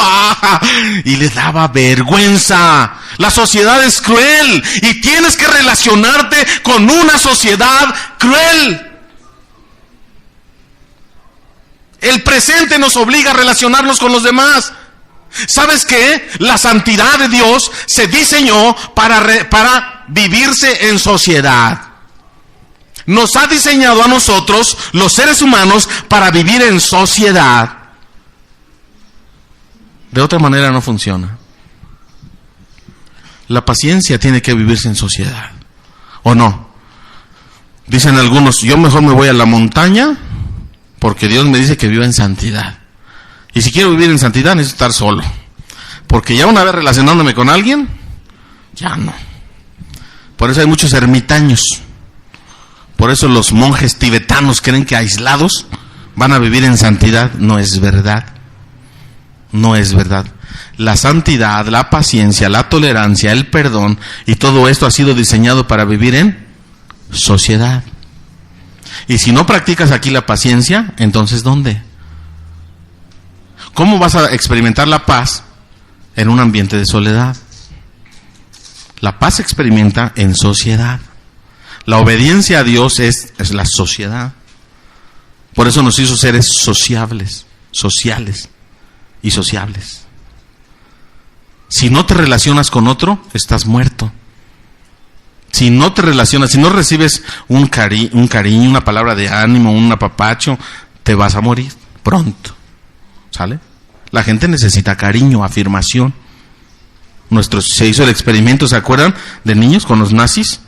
S1: y le daba vergüenza. La sociedad es cruel, y tienes que relacionarte con una sociedad cruel. El presente nos obliga a relacionarnos con los demás. ¿Sabes qué? La santidad de Dios se diseñó para vivirse en sociedad. Nos ha diseñado a nosotros, los seres humanos, para vivir en sociedad. De otra manera no funciona. La paciencia tiene que vivirse en sociedad, ¿o no? Dicen algunos, yo mejor me voy a la montaña porque Dios me dice que viva en santidad. Y si quiero vivir en santidad necesito estar solo. Porque ya una vez relacionándome con alguien, ya no. Por eso hay muchos ermitaños. Por eso los monjes tibetanos creen que aislados van a vivir en santidad. No es verdad. No es verdad. La santidad, la paciencia, la tolerancia, el perdón y todo esto ha sido diseñado para vivir en sociedad. Y si no practicas aquí la paciencia, entonces ¿dónde? ¿Cómo vas a experimentar la paz en un ambiente de soledad? La paz se experimenta en sociedad. La obediencia a Dios es la sociedad. Por eso nos hizo seres sociables y sociables. Si no te relacionas con otro, estás muerto. Si no te relacionas, si no recibes un cariño, una palabra de ánimo, un apapacho, te vas a morir pronto. ¿Sale? La gente necesita cariño, afirmación. Se hizo el experimento, ¿se acuerdan? De niños con los nazis.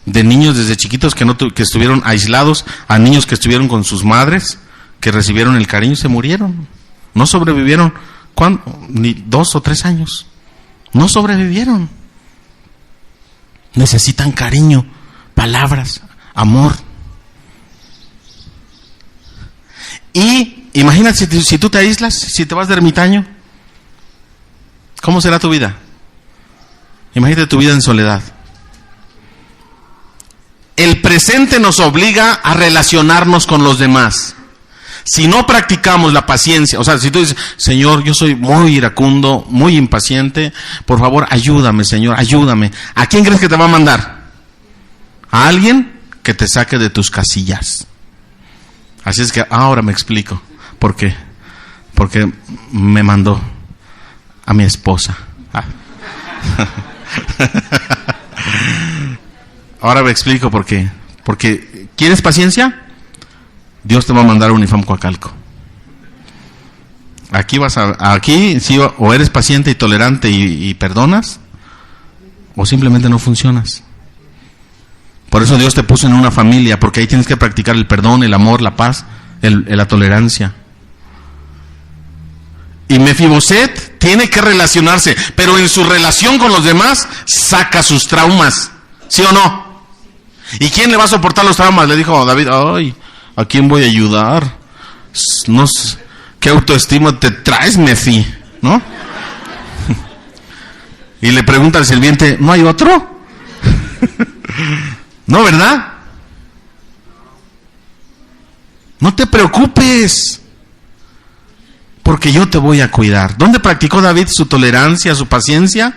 S1: De niños desde chiquitos que estuvieron aislados, a niños que estuvieron con sus madres, que recibieron el cariño y se murieron. No sobrevivieron, ni 2 o 3 años. No sobrevivieron. Necesitan cariño, palabras, amor. Y imagínate si tú te aíslas, si te vas de ermitaño, ¿cómo será tu vida? Imagínate tu vida en soledad. El presente nos obliga a relacionarnos con los demás. Si no practicamos la paciencia, o sea, si tú dices, Señor, yo soy muy iracundo, muy impaciente, por favor, ayúdame, Señor, ayúdame. ¿A quién crees que te va a mandar? A alguien que te saque de tus casillas. Así es que ahora me explico. ¿Por qué? Porque me mandó a mi esposa. Ahora me explico por qué. Porque, ¿quieres paciencia? Dios te va a mandar a Unifam Coacalco. Aquí sí, o eres paciente y tolerante y perdonas, o simplemente no funcionas. Por eso Dios te puso en una familia, porque ahí tienes que practicar el perdón, el amor, la paz, la tolerancia. Y Mefiboset tiene que relacionarse, pero en su relación con los demás saca sus traumas, ¿sí o no? ¿Y quién le va a soportar los traumas? Le dijo David, ay, ¿a quién voy a ayudar? No sé, ¿qué autoestima te traes, Mefi? ¿No? Y le pregunta al sirviente, ¿no hay otro? No, ¿verdad? No te preocupes, porque yo te voy a cuidar. ¿Dónde practicó David su tolerancia, su paciencia?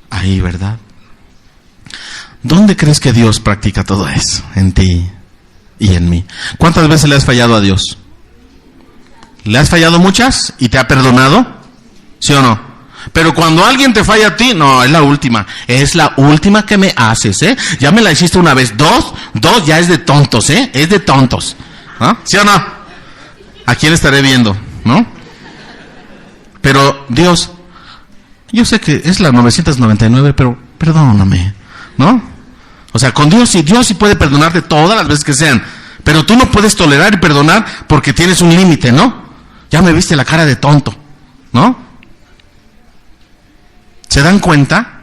S1: Ahí, ¿verdad? ¿Dónde crees que Dios practica todo eso? En ti y en mí. ¿Cuántas veces le has fallado a Dios? ¿Le has fallado muchas y te ha perdonado? ¿Sí o no? Pero cuando alguien te falla a ti, no, es la última que me haces, ¿eh? Ya me la hiciste una vez, dos ya es de tontos, ¿eh? Es de tontos, ¿no? ¿Sí o no? ¿A quién estaré viendo, no? Pero Dios, yo sé que es la 999, pero perdóname, ¿no? O sea, con Dios sí puede perdonarte todas las veces que sean, pero tú no puedes tolerar y perdonar porque tienes un límite, ¿no? Ya me viste la cara de tonto, ¿no? ¿Se dan cuenta?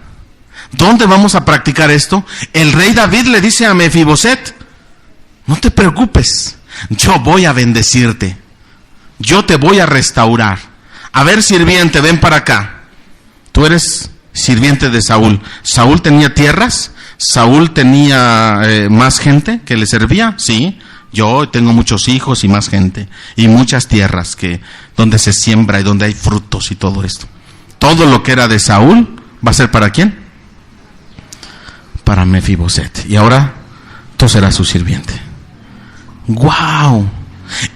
S1: ¿Dónde vamos a practicar esto? El rey David le dice a Mefiboset, no te preocupes, yo voy a bendecirte, yo te voy a restaurar. A ver, sirviente, ven para acá. Tú eres sirviente de Saúl. Saúl tenía tierras, Saúl tenía más gente que le servía, sí. Yo tengo muchos hijos y más gente y muchas tierras donde se siembra y donde hay frutos y todo esto. Todo lo que era de Saúl va a ser ¿para quién? Para Mefiboset. Y ahora tú serás su sirviente. ¡Guau!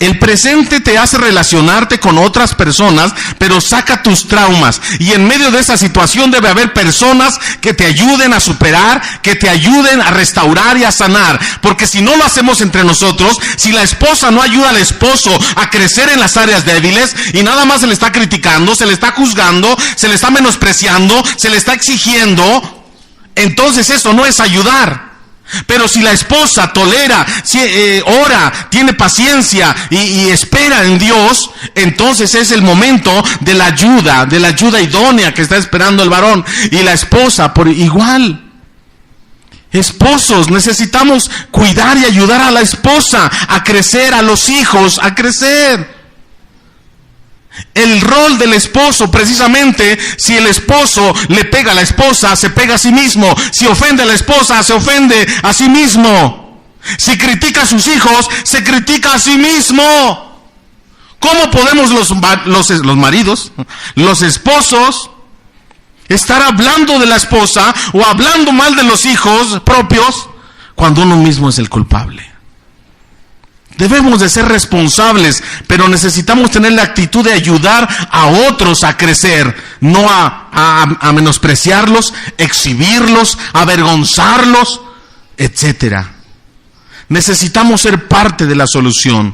S1: El presente te hace relacionarte con otras personas, pero saca tus traumas. Y en medio de esa situación debe haber personas que te ayuden a superar, que te ayuden a restaurar y a sanar. Porque si no lo hacemos entre nosotros, si la esposa no ayuda al esposo a crecer en las áreas débiles y nada más se le está criticando, se le está juzgando, se le está menospreciando, se le está exigiendo, entonces eso no es ayudar. Pero si la esposa tolera, ora, tiene paciencia y espera en Dios, entonces es el momento de la ayuda idónea que está esperando el varón. Y la esposa por igual. Esposos, necesitamos cuidar y ayudar a la esposa a crecer, a los hijos a crecer. El rol del esposo, precisamente, si el esposo le pega a la esposa, se pega a sí mismo. Si ofende a la esposa, se ofende a sí mismo. Si critica a sus hijos, se critica a sí mismo. ¿Cómo podemos los maridos, los esposos, estar hablando de la esposa o hablando mal de los hijos propios cuando uno mismo es el culpable? Debemos de ser responsables, pero necesitamos tener la actitud de ayudar a otros a crecer, no a menospreciarlos, exhibirlos, avergonzarlos, etcétera. Necesitamos ser parte de la solución.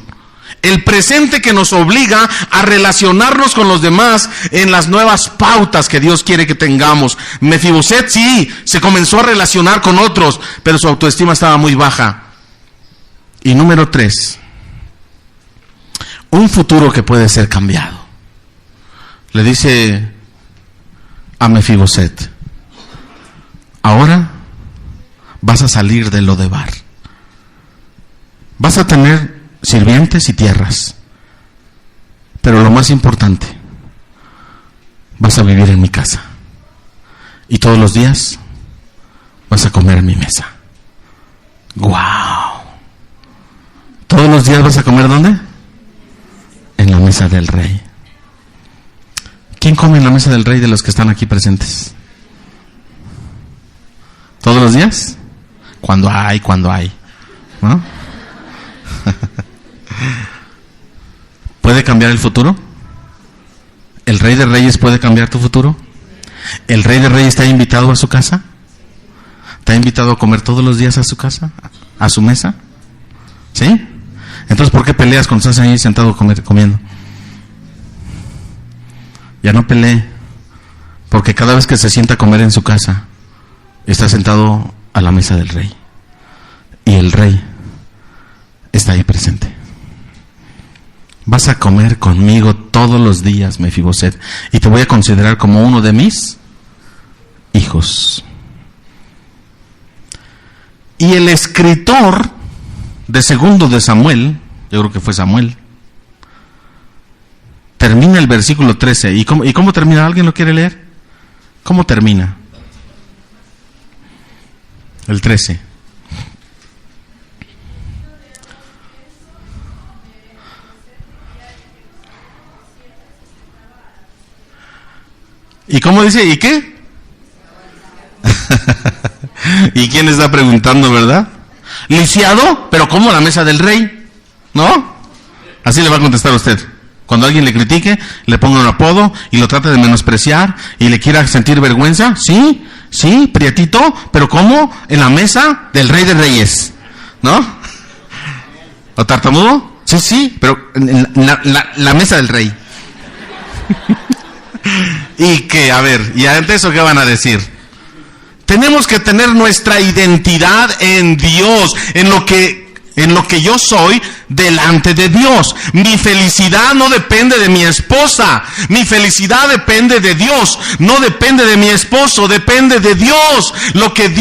S1: El presente que nos obliga a relacionarnos con los demás en las nuevas pautas que Dios quiere que tengamos. Mefiboset sí, se comenzó a relacionar con otros, pero su autoestima estaba muy baja. Y número 3, un futuro que puede ser cambiado. Le dice a Mefiboset: ahora vas a salir de Lodebar. Vas a tener sirvientes y tierras. Pero lo más importante, vas a vivir en mi casa. Y todos los días vas a comer en mi mesa. ¡Guau! ¿Todos los días vas a comer dónde? En la mesa del rey. ¿Quién come en la mesa del rey de los que están aquí presentes? ¿Todos los días? Cuando hay, ¿no? ¿Puede cambiar el futuro? ¿El Rey de Reyes puede cambiar tu futuro? ¿El Rey de Reyes te ha invitado a su casa? ¿Te ha invitado a comer todos los días a su casa? ¿A su mesa? ¿Sí? Entonces, ¿por qué peleas cuando estás ahí sentado comiendo? Ya no pelee, porque cada vez que se sienta a comer en su casa, está sentado a la mesa del rey. Y el rey está ahí presente. Vas a comer conmigo todos los días, Mefiboset, y te voy a considerar como uno de mis hijos. Y el escritor de segundo de Samuel, yo creo que fue Samuel, termina el versículo 13. ¿Y cómo termina? ¿Alguien lo quiere leer? ¿Cómo termina? El 13. ¿Y cómo dice? ¿Y qué? ¿Y quién está preguntando, verdad? Lisiado, pero ¿cómo la mesa del rey? ¿No? Así le va a contestar a usted. Cuando alguien le critique, le ponga un apodo y lo trate de menospreciar y le quiera sentir vergüenza. Sí, prietito, pero ¿cómo? En la mesa del Rey de Reyes, ¿no? ¿O tartamudo? Sí, pero en la mesa del rey. Y que, a ver, ¿y ante eso qué van a decir? Tenemos que tener nuestra identidad en Dios, en lo que yo soy delante de Dios. Mi felicidad no depende de mi esposa. Mi felicidad depende de Dios. No depende de mi esposo, depende de Dios. Lo que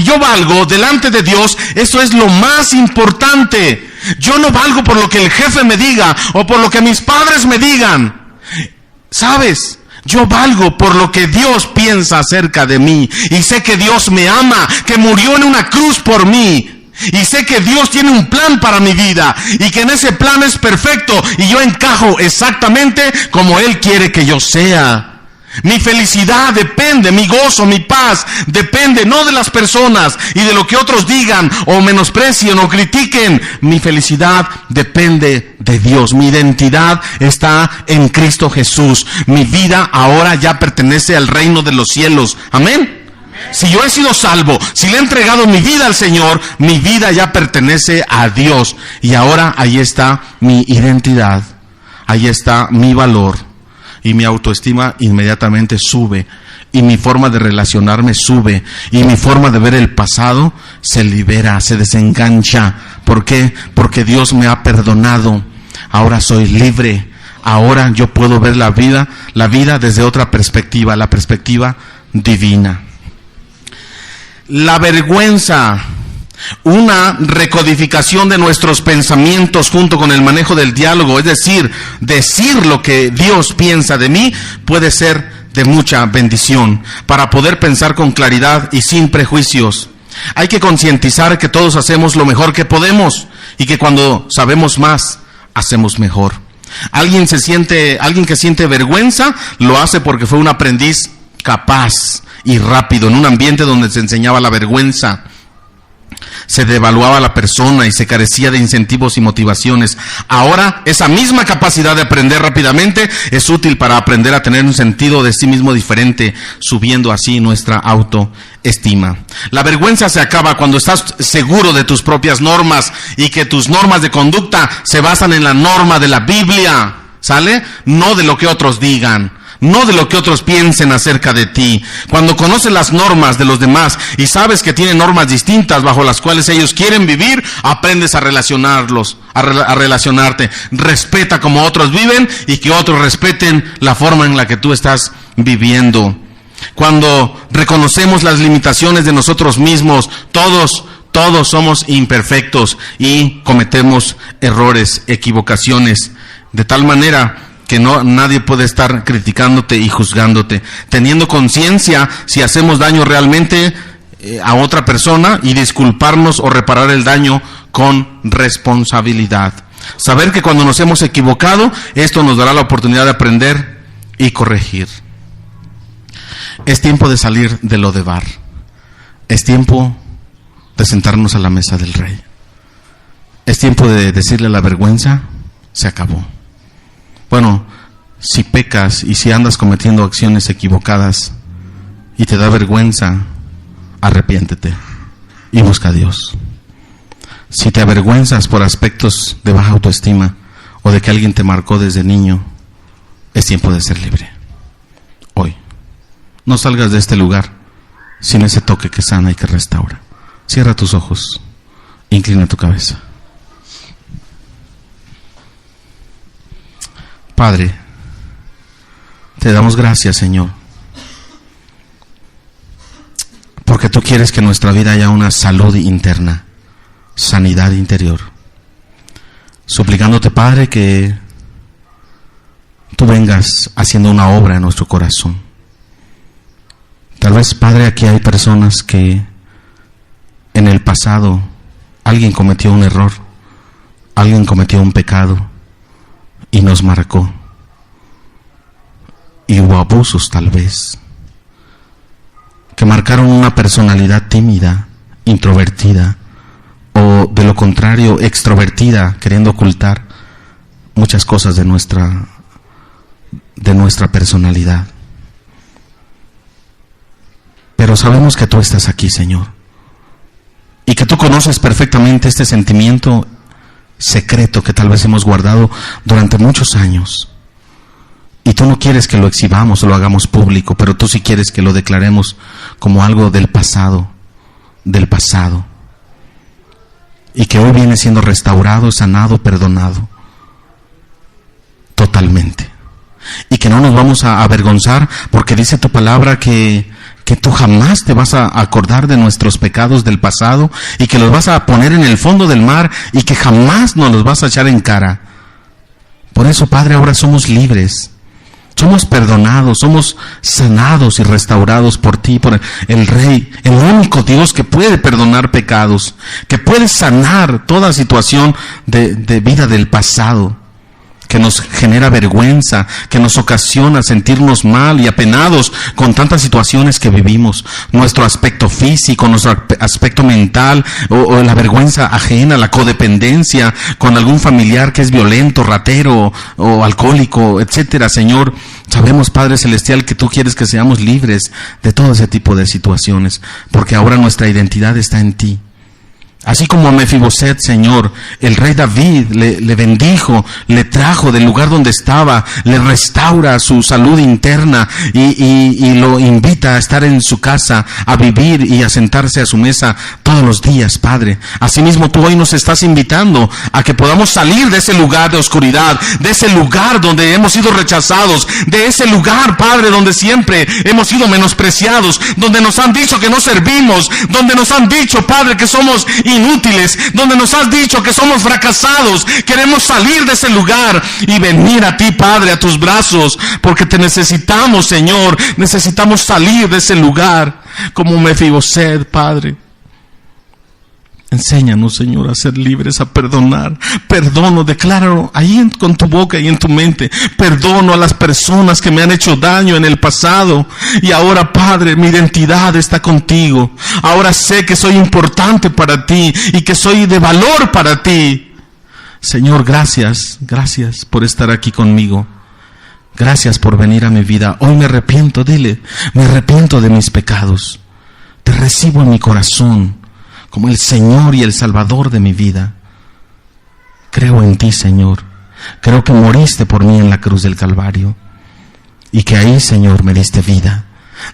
S1: yo valgo delante de Dios, eso es lo más importante. Yo no valgo por lo que el jefe me diga o por lo que mis padres me digan. ¿Sabes? Yo valgo por lo que Dios piensa acerca de mí. Y sé que Dios me ama, que murió en una cruz por mí. Y sé que Dios tiene un plan para mi vida. Y que en ese plan es perfecto. Y yo encajo exactamente como Él quiere que yo sea. Mi felicidad depende, mi gozo, mi paz, depende no de las personas y de lo que otros digan o menosprecien o critiquen. Mi felicidad depende de Dios. Mi identidad está en Cristo Jesús. Mi vida ahora ya pertenece al reino de los cielos. Amén. Si yo he sido salvo, si le he entregado mi vida al Señor, mi vida ya pertenece a Dios. Y ahora ahí está mi identidad, ahí está mi valor. Y mi autoestima inmediatamente sube. y mi forma de relacionarme sube, y mi forma de ver el pasado se libera, se desengancha. ¿Por qué? Porque Dios me ha perdonado. Ahora soy libre. Ahora yo puedo ver la vida desde otra perspectiva, la perspectiva divina. La vergüenza, una recodificación de nuestros pensamientos junto con el manejo del diálogo, es decir lo que Dios piensa de mí, puede ser de mucha bendición para poder pensar con claridad y sin prejuicios. Hay que concientizar que todos hacemos lo mejor que podemos y que cuando sabemos más, hacemos mejor. Alguien que siente vergüenza lo hace porque fue un aprendiz capaz y rápido en un ambiente donde se enseñaba la vergüenza. Se devaluaba a la persona y se carecía de incentivos y motivaciones. Ahora esa misma capacidad de aprender rápidamente es útil para aprender a tener un sentido de sí mismo diferente, subiendo así nuestra autoestima. La vergüenza se acaba cuando estás seguro de tus propias normas y que tus normas de conducta se basan en la norma de la Biblia, ¿sale? No de lo que otros digan, no de lo que otros piensen acerca de ti. Cuando conoces las normas de los demás y sabes que tienen normas distintas bajo las cuales ellos quieren vivir, aprendes a relacionarte. Respeta como otros viven y que otros respeten la forma en la que tú estás viviendo. Cuando reconocemos las limitaciones de nosotros mismos, todos somos imperfectos y cometemos errores, equivocaciones, de tal manera que nadie puede estar criticándote y juzgándote, teniendo conciencia si hacemos daño realmente a otra persona y disculparnos o reparar el daño con responsabilidad. Saber que cuando nos hemos equivocado, esto nos dará la oportunidad de aprender y corregir. Es tiempo de salir de Lodebar. Es tiempo de sentarnos a la mesa del Rey. Es tiempo de decirle a la vergüenza, se acabó. Bueno, si pecas y si andas cometiendo acciones equivocadas y te da vergüenza, arrepiéntete y busca a Dios. Si te avergüenzas por aspectos de baja autoestima o de que alguien te marcó desde niño, es tiempo de ser libre. Hoy. No salgas de este lugar sin ese toque que sana y que restaura. Cierra tus ojos, inclina tu cabeza. Padre, te damos gracias, Señor, porque tú quieres que en nuestra vida haya una salud interna, sanidad interior. Suplicándote, Padre, que tú vengas haciendo una obra en nuestro corazón. Tal vez, Padre, aquí hay personas que en el pasado alguien cometió un error, alguien cometió un pecado y nos marcó. Y hubo abusos tal vez, que marcaron una personalidad tímida, introvertida, o de lo contrario, extrovertida, queriendo ocultar muchas cosas de nuestra personalidad. Pero sabemos que tú estás aquí, Señor, y que tú conoces perfectamente este sentimiento secreto que tal vez hemos guardado durante muchos años. Y tú no quieres que lo exhibamos o lo hagamos público, pero tú sí quieres que lo declaremos como algo del pasado. Y que hoy viene siendo restaurado, sanado, perdonado. Totalmente. Y que no nos vamos a avergonzar, porque dice tu palabra que tú jamás te vas a acordar de nuestros pecados del pasado y que los vas a poner en el fondo del mar y que jamás nos los vas a echar en cara. Por eso, Padre, ahora somos libres. Somos perdonados, somos sanados y restaurados por ti, por el Rey, el único Dios que puede perdonar pecados, que puede sanar toda situación de vida del pasado, que nos genera vergüenza, que nos ocasiona sentirnos mal y apenados con tantas situaciones que vivimos. Nuestro aspecto físico, nuestro aspecto mental, o la vergüenza ajena, la codependencia con algún familiar que es violento, ratero o alcohólico, etcétera. Señor, sabemos, Padre Celestial, que tú quieres que seamos libres de todo ese tipo de situaciones, porque ahora nuestra identidad está en ti. Así como a Mefiboset, Señor, el rey David le bendijo, le trajo del lugar donde estaba, le restaura su salud interna y lo invita a estar en su casa, a vivir y a sentarse a su mesa todos los días, Padre. Asimismo, tú hoy nos estás invitando a que podamos salir de ese lugar de oscuridad, de ese lugar donde hemos sido rechazados, de ese lugar, Padre, donde siempre hemos sido menospreciados, donde nos han dicho que no servimos, donde nos han dicho, Padre, que somos inútiles, donde nos has dicho que somos fracasados. Queremos salir de ese lugar y venir a ti, Padre, a tus brazos, porque te necesitamos, Señor. Necesitamos salir de ese lugar como Mefiboset, Padre. Enséñanos, Señor, a ser libres, a perdonar. Perdono, decláralo ahí con tu boca y en tu mente. Perdono a las personas que me han hecho daño en el pasado. Y ahora, Padre, mi identidad está contigo. Ahora sé que soy importante para ti y que soy de valor para ti. Señor, gracias por estar aquí conmigo. Gracias por venir a mi vida. Hoy me arrepiento, dile, me arrepiento de mis pecados. Te recibo en mi corazón como el Señor y el Salvador de mi vida. Creo en ti, Señor. Creo que moriste por mí en la cruz del Calvario y que ahí, Señor, me diste vida.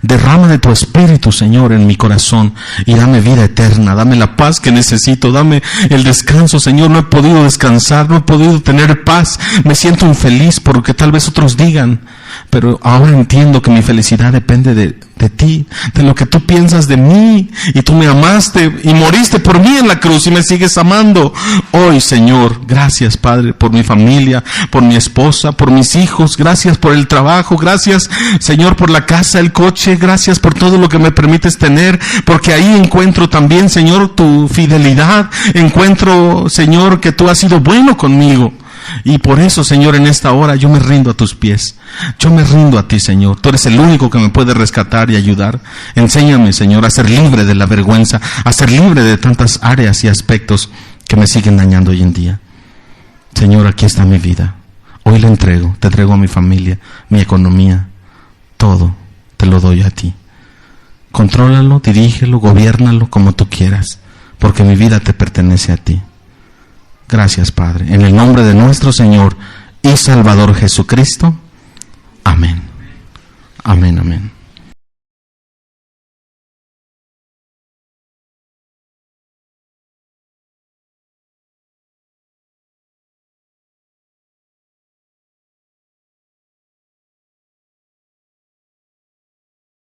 S1: Derrama de tu Espíritu, Señor, en mi corazón y dame vida eterna, dame la paz que necesito, dame el descanso, Señor. No he podido descansar, no he podido tener paz, me siento infeliz por lo que tal vez otros digan, pero ahora entiendo que mi felicidad depende de ti, de lo que tú piensas de mí, y tú me amaste y moriste por mí en la cruz y me sigues amando. Hoy, Señor, gracias, Padre, por mi familia, por mi esposa, por mis hijos, gracias por el trabajo, gracias, Señor, por la casa, el coche, gracias por todo lo que me permites tener, porque ahí encuentro también, Señor, tu fidelidad, encuentro, Señor, que tú has sido bueno conmigo. Y por eso, Señor, en esta hora yo me rindo a tus pies. Yo me rindo a ti, Señor. Tú eres el único que me puede rescatar y ayudar. Enséñame, Señor, a ser libre de la vergüenza, a ser libre de tantas áreas y aspectos que me siguen dañando hoy en día. Señor, aquí está mi vida. Hoy la entrego. Te entrego a mi familia, mi economía, todo. Te lo doy a ti. Contrólalo, dirígelo, gobiérnalo como tú quieras, porque mi vida te pertenece a ti. Gracias, Padre. En el nombre de nuestro Señor y Salvador Jesucristo. Amén. Amén, amén.